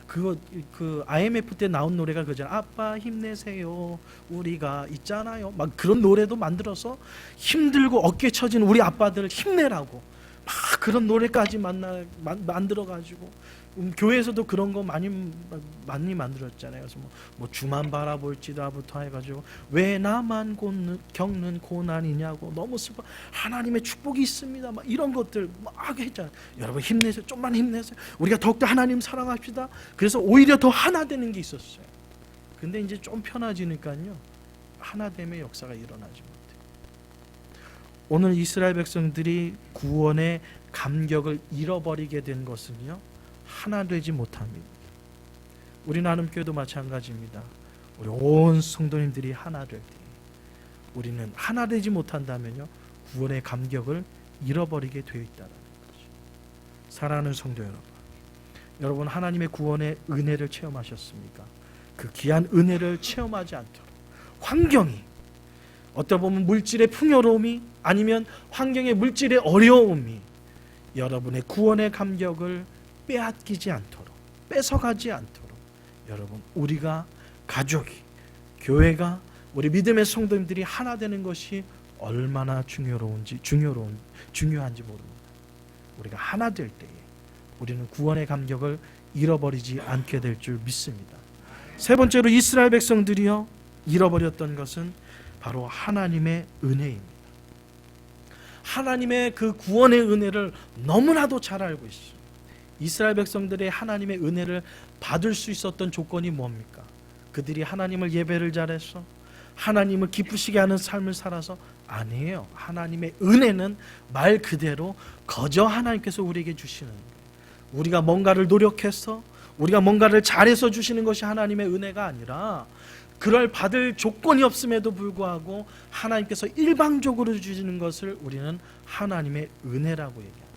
[SPEAKER 1] 그 IMF 때 나온 노래가 그잖아. 아빠 힘내세요. 우리가 있잖아요. 막 그런 노래도 만들어서 힘들고 어깨 처진 우리 아빠들을 힘내라고 막 그런 노래까지 만들어 가지고 교회에서도 그런 거 많이 만들었잖아요. 그래서 뭐 주만 바라볼지다부터 해가지고 왜 나만 겪는 고난이냐고 너무 슬퍼 하나님의 축복이 있습니다. 막 이런 것들 막 했잖아요. 여러분 힘내세요. 좀만 힘내세요. 우리가 더욱더 하나님 사랑합시다. 그래서 오히려 더 하나 되는 게 있었어요. 근데 이제 좀 편해지니까요, 하나됨의 역사가 일어나지 못해요. 오늘 이스라엘 백성들이 구원의 감격을 잃어버리게 된 것은요, 하나 되지 못합니다. 우리 나눔교회도 마찬가지입니다. 우리 온 성도님들이 하나 될 때 우리는 하나 되지 못한다면요, 구원의 감격을 잃어버리게 되어 있다는 거죠. 사랑하는 성도 여러분 하나님의 구원의 은혜를 체험하셨습니까? 그 귀한 은혜를 체험하지 않도록 환경이 어떻게 보면 물질의 풍요로움이 아니면 환경의 물질의 어려움이 여러분의 구원의 감격을 빼앗기지 않도록, 뺏어가지 않도록 여러분 우리가 가족이, 교회가, 우리 믿음의 성도님들이 하나 되는 것이 얼마나 중요한지 모릅니다. 우리가 하나 될 때에 우리는 구원의 감격을 잃어버리지 않게 될 줄 믿습니다. 세 번째로 이스라엘 백성들이요 잃어버렸던 것은 바로 하나님의 은혜입니다. 하나님의 그 구원의 은혜를 너무나도 잘 알고 있어요. 이스라엘 백성들의 하나님의 은혜를 받을 수 있었던 조건이 뭡니까? 그들이 하나님을 예배를 잘해서 하나님을 기쁘시게 하는 삶을 살아서 아니에요. 하나님의 은혜는 말 그대로 거저 하나님께서 우리에게 주시는 거예요. 우리가 뭔가를 노력해서 우리가 뭔가를 잘해서 주시는 것이 하나님의 은혜가 아니라 그럴 받을 조건이 없음에도 불구하고 하나님께서 일방적으로 주시는 것을 우리는 하나님의 은혜라고 얘기합니다.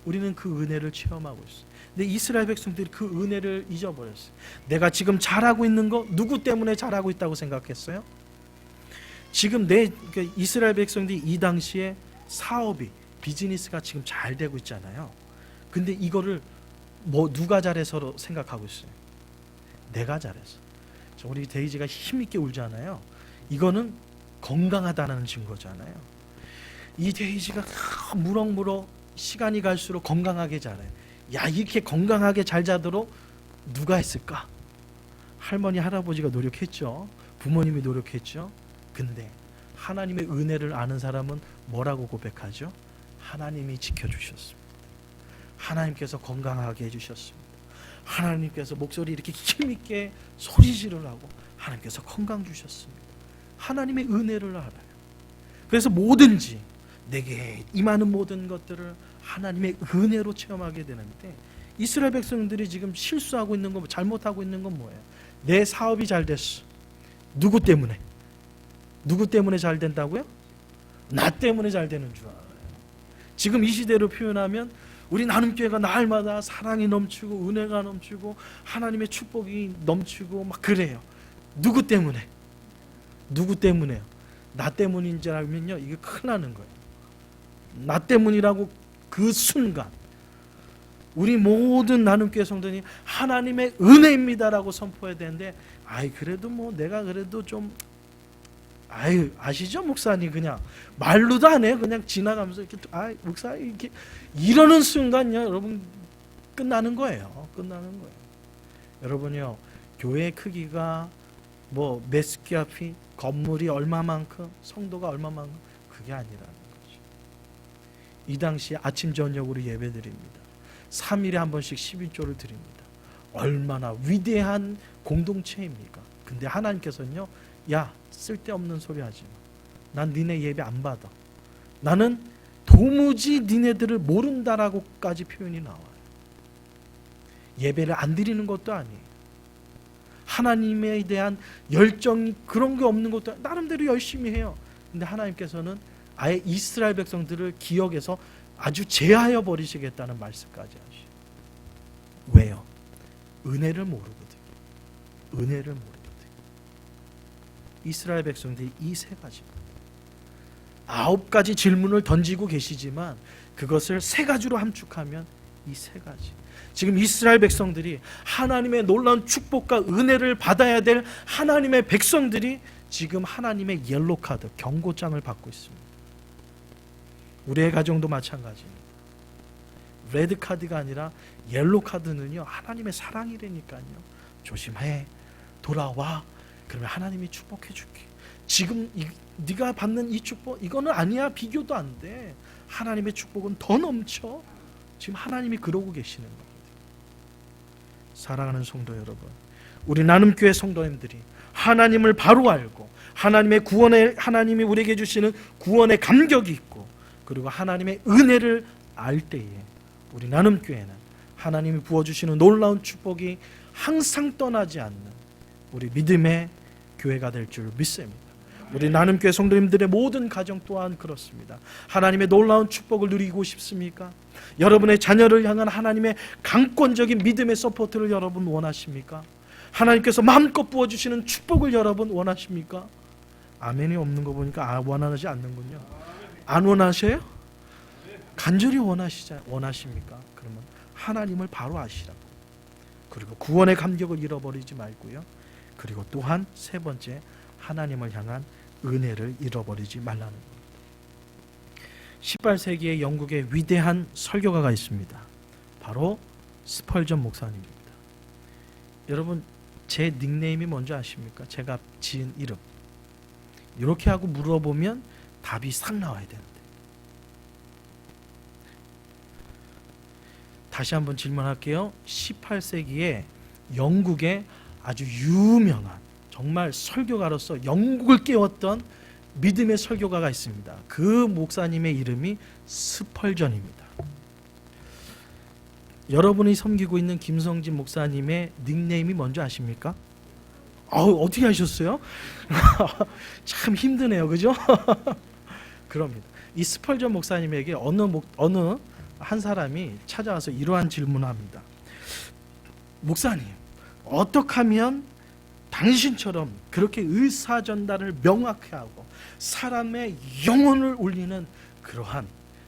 [SPEAKER 1] 우리는 그 은혜를 체험하고 있어요. 근데 이스라엘 백성들이 그 은혜를 잊어버렸어요. 내가 지금 잘하고 있는 거 누구 때문에 잘하고 있다고 생각했어요? 지금 이스라엘 백성들이 이 당시에 사업이, 비즈니스가 지금 잘 되고 있잖아요. 근데 이거를 누가 잘해서 생각하고 있어요? 내가 잘해서. 우리 데이지가 힘있게 울잖아요. 이거는 건강하다는 증거잖아요. 이 데이지가 무럭무럭 시간이 갈수록 건강하게 자라요. 야, 이렇게 건강하게 잘 자도록 누가 했을까? 할머니, 할아버지가 노력했죠. 부모님이 노력했죠. 근데 하나님의 은혜를 아는 사람은 뭐라고 고백하죠? 하나님이 지켜주셨습니다. 하나님께서 건강하게 해주셨습니다. 하나님께서 목소리 이렇게 힘있게 소리 지르라고 하나님께서 건강 주셨습니다. 하나님의 은혜를 알아요. 그래서 뭐든지 내게 임하는 모든 것들을 하나님의 은혜로 체험하게 되는데, 이스라엘 백성들이 지금 실수하고 있는 거, 잘못하고 있는 건 뭐예요? 내 사업이 잘 됐어. 누구 때문에? 누구 때문에 잘 된다고요? 나 때문에 잘 되는 줄 알아요. 지금 이 시대로 표현하면 우리 나눔교회가 날마다 사랑이 넘치고 은혜가 넘치고 하나님의 축복이 넘치고 막 그래요. 누구 때문에? 누구 때문에요? 나 때문인 줄 알면요, 이게 큰일 나는 거예요. 나 때문이라고 그 순간 우리 모든 나눔교회 성도님 하나님의 은혜입니다라고 선포해야 되는데, 그래도 내가 그래도 좀 아시죠 목사님, 그냥 말로도 안 해요. 그냥 지나가면서 이렇게 목사님 이렇게 이러는 순간요, 여러분 끝나는 거예요. 여러분요, 교회 크기가 몇 스퀘어핏, 건물이 얼마만큼, 성도가 얼마만큼, 그게 아니라는 거죠. 이 당시에 아침 저녁으로 예배드립니다. 3일에 한 번씩 11조를 드립니다. 얼마나 위대한 공동체입니까? 근데 하나님께서는요, 야, 쓸데없는 소리 하지 마. 난 니네 예배 안 받아. 나는 도무지 니네들을 모른다라고까지 표현이 나와요. 예배를 안 드리는 것도 아니에요. 하나님에 대한 열정이 그런 게 없는 것도 아니에요. 나름대로 열심히 해요. 근데 하나님께서는 아예 이스라엘 백성들을 기억해서 아주 제하여 버리시겠다는 말씀까지 하시죠. 왜요? 은혜를 모르거든요. 이스라엘 백성들이 이 세 가지입니다. 9가지 질문을 던지고 계시지만 그것을 세 가지로 함축하면 이 세 가지. 지금 이스라엘 백성들이 하나님의 놀라운 축복과 은혜를 받아야 될 하나님의 백성들이 지금 하나님의 옐로 카드, 경고장을 받고 있습니다. 우리의 가정도 마찬가지입니다. 레드 카드가 아니라 옐로 카드는요, 하나님의 사랑이라니까요. 조심해, 돌아와. 그러면 하나님이 축복해 줄게. 지금 네가 받는 이 축복, 이거는 아니야, 비교도 안 돼. 하나님의 축복은 더 넘쳐. 지금 하나님이 그러고 계시는 겁니다. 사랑하는 성도 여러분, 우리 나눔교회 성도님들이 하나님을 바로 알고 하나님이 우리에게 주시는 구원의 감격이 있고, 그리고 하나님의 은혜를 알 때에 우리 나눔교회는 하나님이 부어주시는 놀라운 축복이 항상 떠나지 않는 우리 믿음의 교회가 될 줄 믿습니다. 우리 나눔교회 성도님들의 모든 가정 또한 그렇습니다. 하나님의 놀라운 축복을 누리고 싶습니까? 여러분의 자녀를 향한 하나님의 강권적인 믿음의 서포트를 여러분 원하십니까? 하나님께서 마음껏 부어주시는 축복을 여러분 원하십니까? 아멘이 없는 거 보니까 원하지 않는군요. 안 원하셔요? 간절히 원하십니까? 그러면 하나님을 바로 아시라고. 그리고 구원의 감격을 잃어버리지 말고요. 그리고 또한 세 번째, 하나님을 향한 은혜를 잃어버리지 말라는 겁니다. 18세기에 영국의 위대한 설교가가 있습니다. 바로 스펄전 목사님입니다. 여러분, 제 닉네임이 뭔지 아십니까? 제가 지은 이름. 이렇게 하고 물어보면 답이 싹 나와야 되는데. 다시 한번 질문할게요. 18세기에 영국의 아주 유명한 정말 설교가로서 영국을 깨웠던 믿음의 설교가가 있습니다. 그 목사님의 이름이 스펄전입니다. 여러분이 섬기고 있는 김성진 목사님의 닉네임이 뭔지 아십니까? 어떻게 하셨어요? 참 힘드네요, 그죠? 그럽니다. 이 스펄전 목사님에게 어느 한 사람이 찾아와서 이러한 질문을 합니다. 목사님, 어떻게 하면 당신처럼 그렇게 의사전달을 명확히 하고 사람의 영혼을 울리는 그러한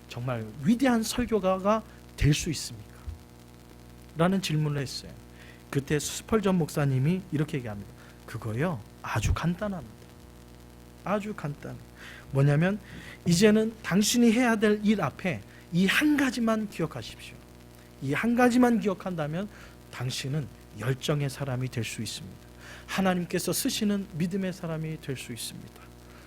[SPEAKER 1] 정말 위대한 설교가가 될 수 있습니까? 라는 질문을 했어요. 그때 스펄전 목사님이 이렇게 얘기합니다. 그거요, 아주 간단합니다. 아주 간단해요. 뭐냐면 이제는 당신이 해야 될 일 앞에 이 한 가지만 기억하십시오. 이 한 가지만 기억한다면 당신은 열정의 사람이 될 수 있습니다. 하나님께서 쓰시는 믿음의 사람이 될 수 있습니다.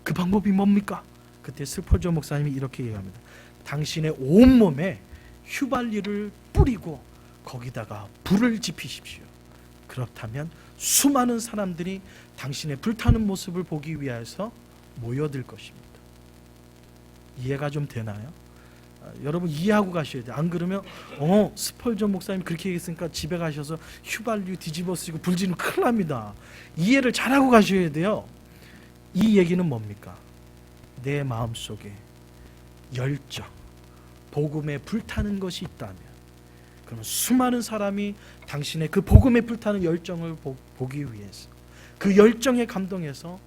[SPEAKER 1] 그 방법이 뭡니까? 그때 스펄전 목사님이 이렇게 얘기합니다. 당신의 온몸에 휘발유를 뿌리고 거기다가 불을 지피십시오. 그렇다면 수많은 사람들이 당신의 불타는 모습을 보기 위해서 모여들 것입니다. 이해가 좀 되나요? 여러분 이해하고 가셔야 돼요. 안 그러면 스펄전 목사님이 그렇게 얘기했으니까 집에 가셔서 휘발유 뒤집어 쓰고 불 지르면 큰일 납니다. 이해를 잘하고 가셔야 돼요. 이 얘기는 뭡니까? 내 마음속에 열정, 복음에 불타는 것이 있다면 그러면 수많은 사람이 당신의 그 복음에 불타는 열정을 보기 위해서 그 열정에 감동해서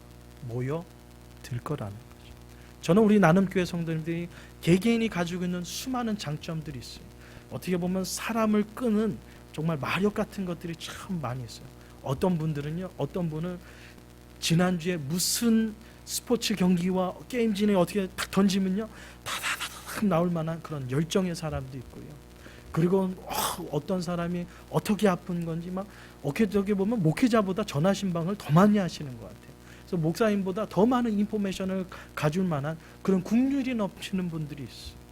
[SPEAKER 1] 모여들 거라는 거죠. 저는 우리 나눔교회 성도님들이 개개인이 가지고 있는 수많은 장점들이 있어요. 어떻게 보면 사람을 끄는 정말 마력 같은 것들이 참 많이 있어요. 어떤 분들은요, 어떤 분은 지난주에 무슨 스포츠 경기와 게임진에 어떻게 딱 던지면요 다다다닥 나올 만한 그런 열정의 사람도 있고요. 그리고 어떤 사람이 어떻게 아픈 건지 막 어떻게 보면 목회자보다 전화 신방을 더 많이 하시는 것 같아요. 그래서 목사님보다 더 많은 인포메이션을 가질 만한 그런 국률이 넘치는 분들이 있어요.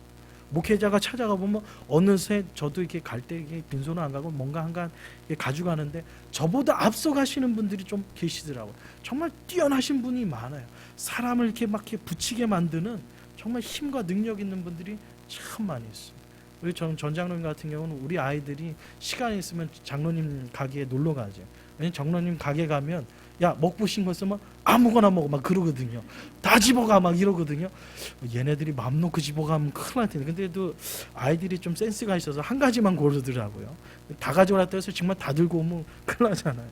[SPEAKER 1] 목회자가 찾아가 보면 어느새 저도 이렇게 갈 때 빈손은 안 가고 뭔가 한간 가져가는데 저보다 앞서 가시는 분들이 좀 계시더라고요. 정말 뛰어나신 분이 많아요. 사람을 이렇게 막 이렇게 붙이게 만드는 정말 힘과 능력 있는 분들이 참 많이 있어요. 우리 전 장로님 같은 경우는 우리 아이들이 시간이 있으면 장로님 가게에 놀러 가죠. 왜냐면 장로님 가게 가면 야 먹고 싶은 거 쓰면 아무거나 먹어 막 그러거든요. 다 집어가 막 이러거든요. 얘네들이 맘 놓고 집어가면 큰일 날 텐데 근데도 아이들이 좀 센스가 있어서 한 가지만 고르더라고요. 다 가져오라 해서 정말 다 들고 오면 큰일 나잖아요.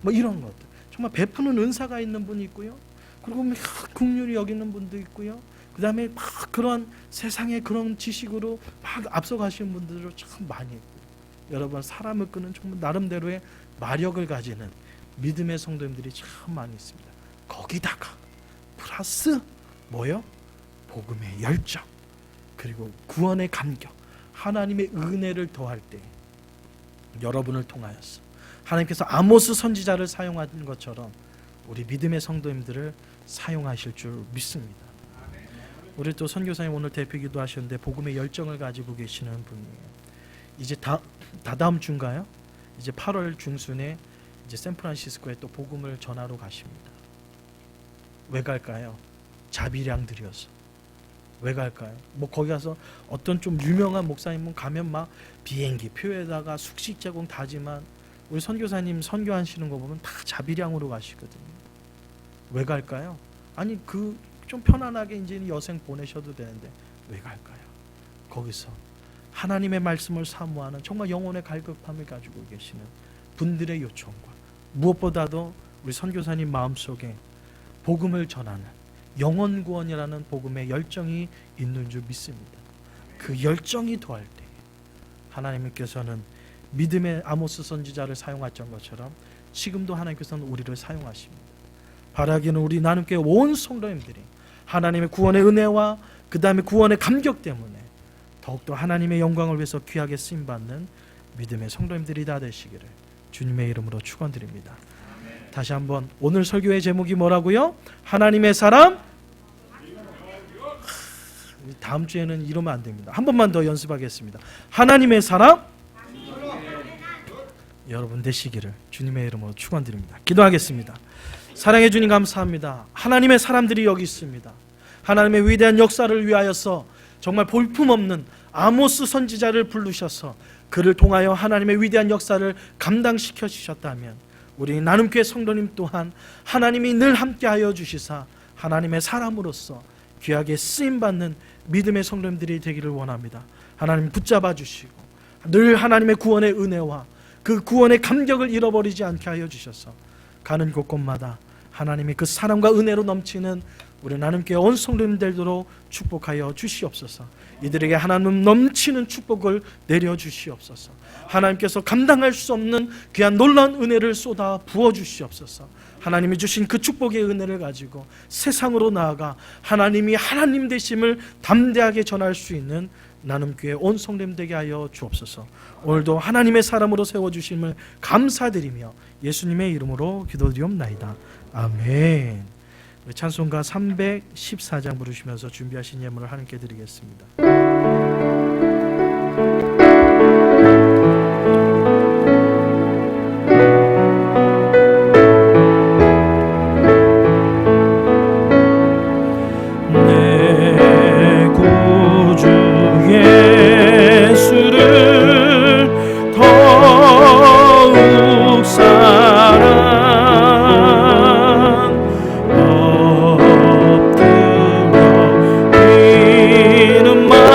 [SPEAKER 1] 뭐 이런 것들 정말 베푸는 은사가 있는 분이 있고요. 그리고 막 긍휼히 여기는 분도 있고요. 그 다음에 막 그런 세상의 그런 지식으로 막 앞서가시는 분들도 참 많이 있고요. 여러분 사람을 끄는 정말 나름대로의 마력을 가지는 믿음의 성도님들이 참 많이 있습니다. 거기다가 플러스 뭐요? 복음의 열정 그리고 구원의 감격 하나님의 은혜를 더할 때 여러분을 통하여서 하나님께서 아모스 선지자를 사용한 것처럼 우리 믿음의 성도님들을 사용하실 줄 믿습니다. 우리 또 선교사님 오늘 대표기도 하셨는데 복음의 열정을 가지고 계시는 분이에요. 이제 다다음 주인가요? 이제 8월 중순에 이제 샌프란시스코에 또 복음을 전하러 가십니다. 왜 갈까요? 자비량 들여서. 왜 갈까요? 뭐 거기 가서 어떤 좀 유명한 목사님은 가면 막 비행기 표에다가 숙식 제공 다지만 우리 선교사님 선교하시는 거 보면 다 자비량으로 가시거든요. 왜 갈까요? 아니 그 좀 편안하게 이제 여생 보내셔도 되는데 왜 갈까요? 거기서 하나님의 말씀을 사모하는 정말 영혼의 갈급함을 가지고 계시는 분들의 요청과 무엇보다도 우리 선교사님 마음속에 복음을 전하는 영혼 구원이라는 복음의 열정이 있는 줄 믿습니다. 그 열정이 더할 때 하나님께서는 믿음의 아모스 선지자를 사용하셨던 것처럼 지금도 하나님께서는 우리를 사용하십니다. 바라기는 우리 나눔교회 온 성도님들이 하나님의 구원의 은혜와 그 다음에 구원의 감격 때문에 더욱더 하나님의 영광을 위해서 귀하게 쓰임받는 믿음의 성도님들이 다 되시기를 주님의 이름으로 축원드립니다. 다시 한번 오늘 설교의 제목이 뭐라고요? 하나님의 사람? 다음 주에는 이러면 안 됩니다. 한 번만 더 연습하겠습니다. 하나님의 사람? 여러분 되시기를 주님의 이름으로 축원드립니다. 기도하겠습니다. 사랑해 주님 감사합니다. 하나님의 사람들이 여기 있습니다. 하나님의 위대한 역사를 위하여서 정말 볼품없는 아모스 선지자를 부르셔서 그를 통하여 하나님의 위대한 역사를 감당시켜 주셨다면 우리 나눔교회 성도님 또한 하나님이 늘 함께하여 주시사 하나님의 사람으로서 귀하게 쓰임받는 믿음의 성도님들이 되기를 원합니다. 하나님 붙잡아 주시고 늘 하나님의 구원의 은혜와 그 구원의 감격을 잃어버리지 않게 하여 주셔서 가는 곳곳마다 하나님의 그 사랑과 은혜로 넘치는 우리 나눔교회 온 성도님들도 축복하여 주시옵소서. 이들에게 하나님 넘치는 축복을 내려주시옵소서. 하나님께서 감당할 수 없는 귀한 놀라운 은혜를 쏟아 부어주시옵소서. 하나님이 주신 그 축복의 은혜를 가지고 세상으로 나아가 하나님이 하나님 되심을 담대하게 전할 수 있는 나눔교회 온 성도님 되게 하여 주옵소서. 오늘도 하나님의 사람으로 세워주심을 감사드리며 예수님의 이름으로 기도드리옵나이다. 아멘. 찬송가 314장 부르시면서 준비하신 예물을 하나님께 드리겠습니다. 내 구주 예수를 더욱 사랑 엎드려 비는 말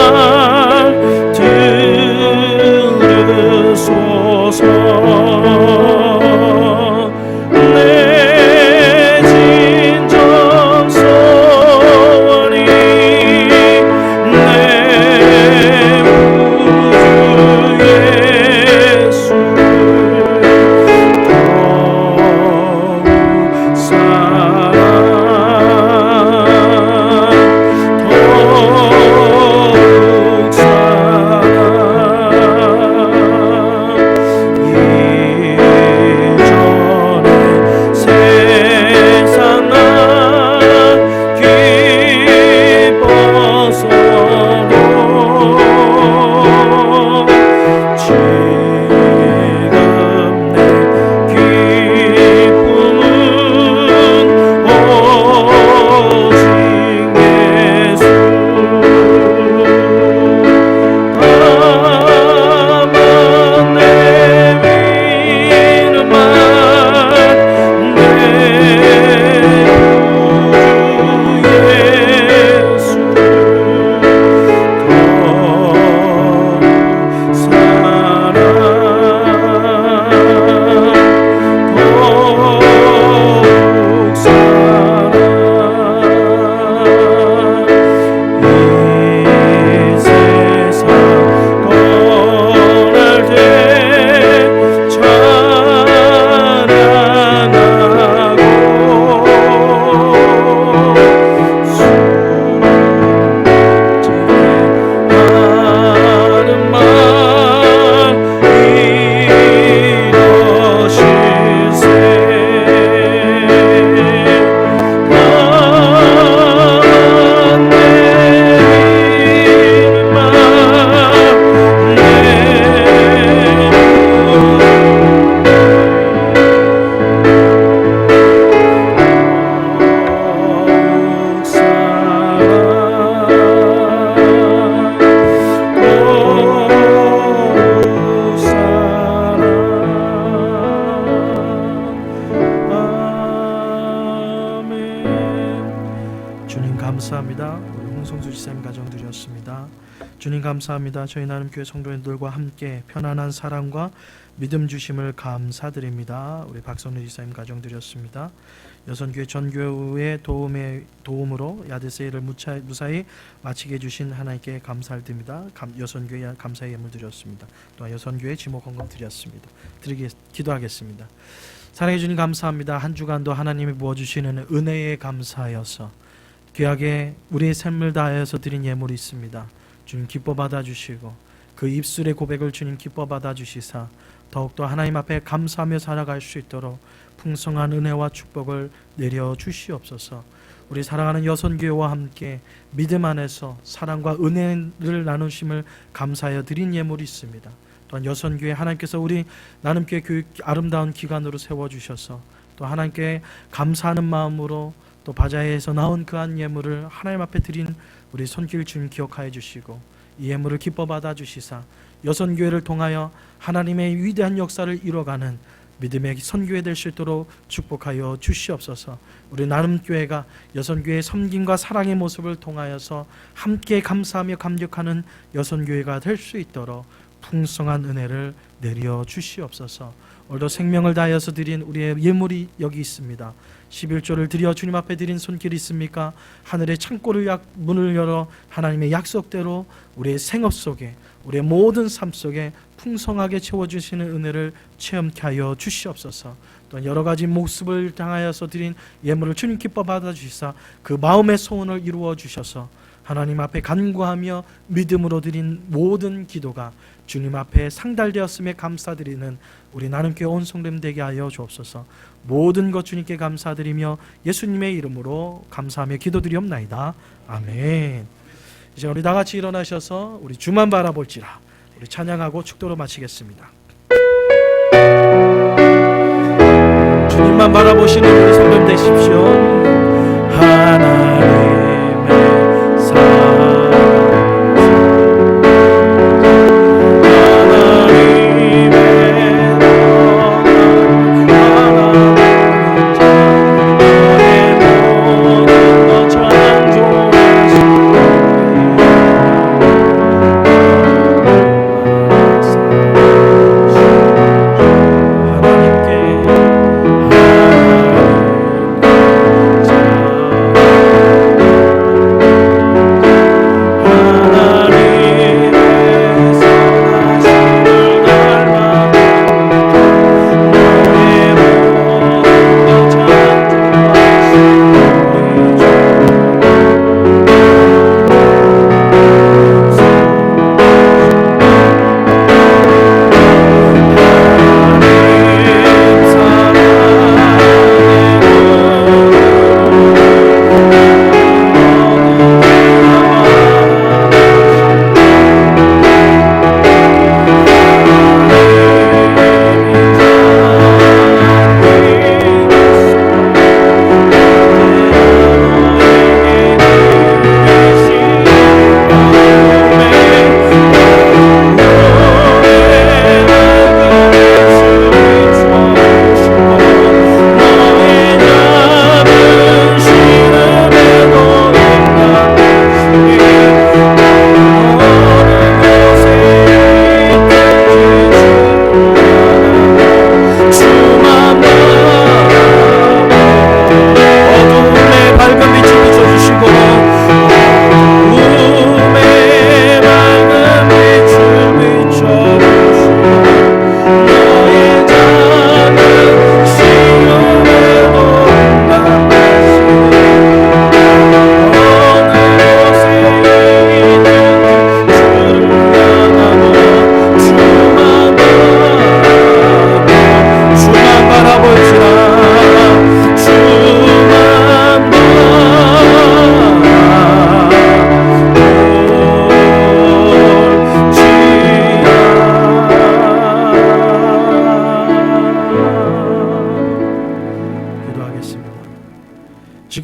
[SPEAKER 1] 감사합니다. 우리 홍성수 지사님 가정 드렸습니다. 주님 감사합니다. 저희 나눔교회 성도님들과 함께 편안한 사랑과 믿음 주심을 감사드립니다. 우리 박선우 지사님 가정 드렸습니다. 여선교회 전교회의 도움으로 야드세일을 무사히 마치게 해주신 하나님께 감사를 드립니다. 여선교회 감사의 예물 드렸습니다. 또한 여선교회 지목헌금 드렸습니다. 기도하겠습니다. 사랑해 주님 감사합니다. 한 주간도 하나님이 부어주시는 은혜에 감사하여서 귀하게 우리의 삶을 다하여서 드린 예물이 있습니다. 주님 기뻐 받아주시고 그 입술의 고백을 주님 기뻐 받아주시사 더욱더 하나님 앞에 감사하며 살아갈 수 있도록 풍성한 은혜와 축복을 내려주시옵소서. 우리 사랑하는 여선교회와 함께 믿음 안에서 사랑과 은혜를 나누심을 감사하여 드린 예물이 있습니다. 또한 여선교회 하나님께서 우리 나눔교회 교육 아름다운 기관으로 세워주셔서 또 하나님께 감사하는 마음으로 또 바자회에서 나온 그 한 예물을 하나님 앞에 드린 우리 손길 주님 기억하여 주시고 이 예물을 기뻐 받아 주시사 여선교회를 통하여 하나님의 위대한 역사를 이뤄가는 믿음의 선교회 될 수 있도록 축복하여 주시옵소서. 우리 나눔교회가 여선교회의 섬김과 사랑의 모습을 통하여서 함께 감사하며 감격하는 여선교회가 될 수 있도록 풍성한 은혜를 내려 주시옵소서. 오늘도 생명을 다하여서 드린 우리의 예물이 여기 있습니다. 11조를 드려 주님 앞에 드린 손길이 있습니까? 하늘의 창고를 문을 열어 하나님의 약속대로 우리의 생업 속에 우리의 모든 삶 속에 풍성하게 채워주시는 은혜를 체험케 하여 주시옵소서. 또한 여러 가지 모습을 당하여서 드린 예물을 주님 기뻐 받아주시사 그 마음의 소원을 이루어 주셔서 하나님 앞에 간구하며 믿음으로 드린 모든 기도가 주님 앞에 상달되었음에 감사드리는 우리 나눔교회 온 성도님 되게 하여 주옵소서. 모든 것 주님께 감사드리며 예수님의 이름으로 감사하며 기도드리옵나이다. 아멘. 이제 우리 다같이 일어나셔서 우리 주만 바라볼지라 우리 찬양하고 축도로 마치겠습니다. 주님만 바라보시는 우리 성도님 되십시오. 하나님의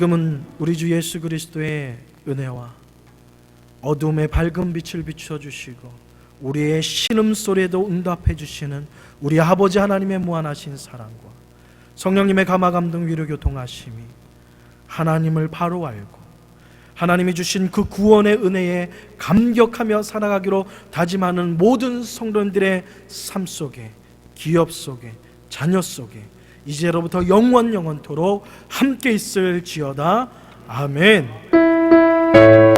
[SPEAKER 1] 지금은 우리 주 예수 그리스도의 은혜와 어둠의 밝은 빛을 비춰주시고 우리의 신음소리에도 응답해 주시는 우리 아버지 하나님의 무한하신 사랑과 성령님의 감화 감동 위로 교통하심이 하나님을 바로 알고 하나님이 주신 그 구원의 은혜에 감격하며 살아가기로 다짐하는 모든 성도님들의 삶 속에, 기업 속에, 자녀 속에 이제로부터 영원토록 함께 있을지어다. 아멘.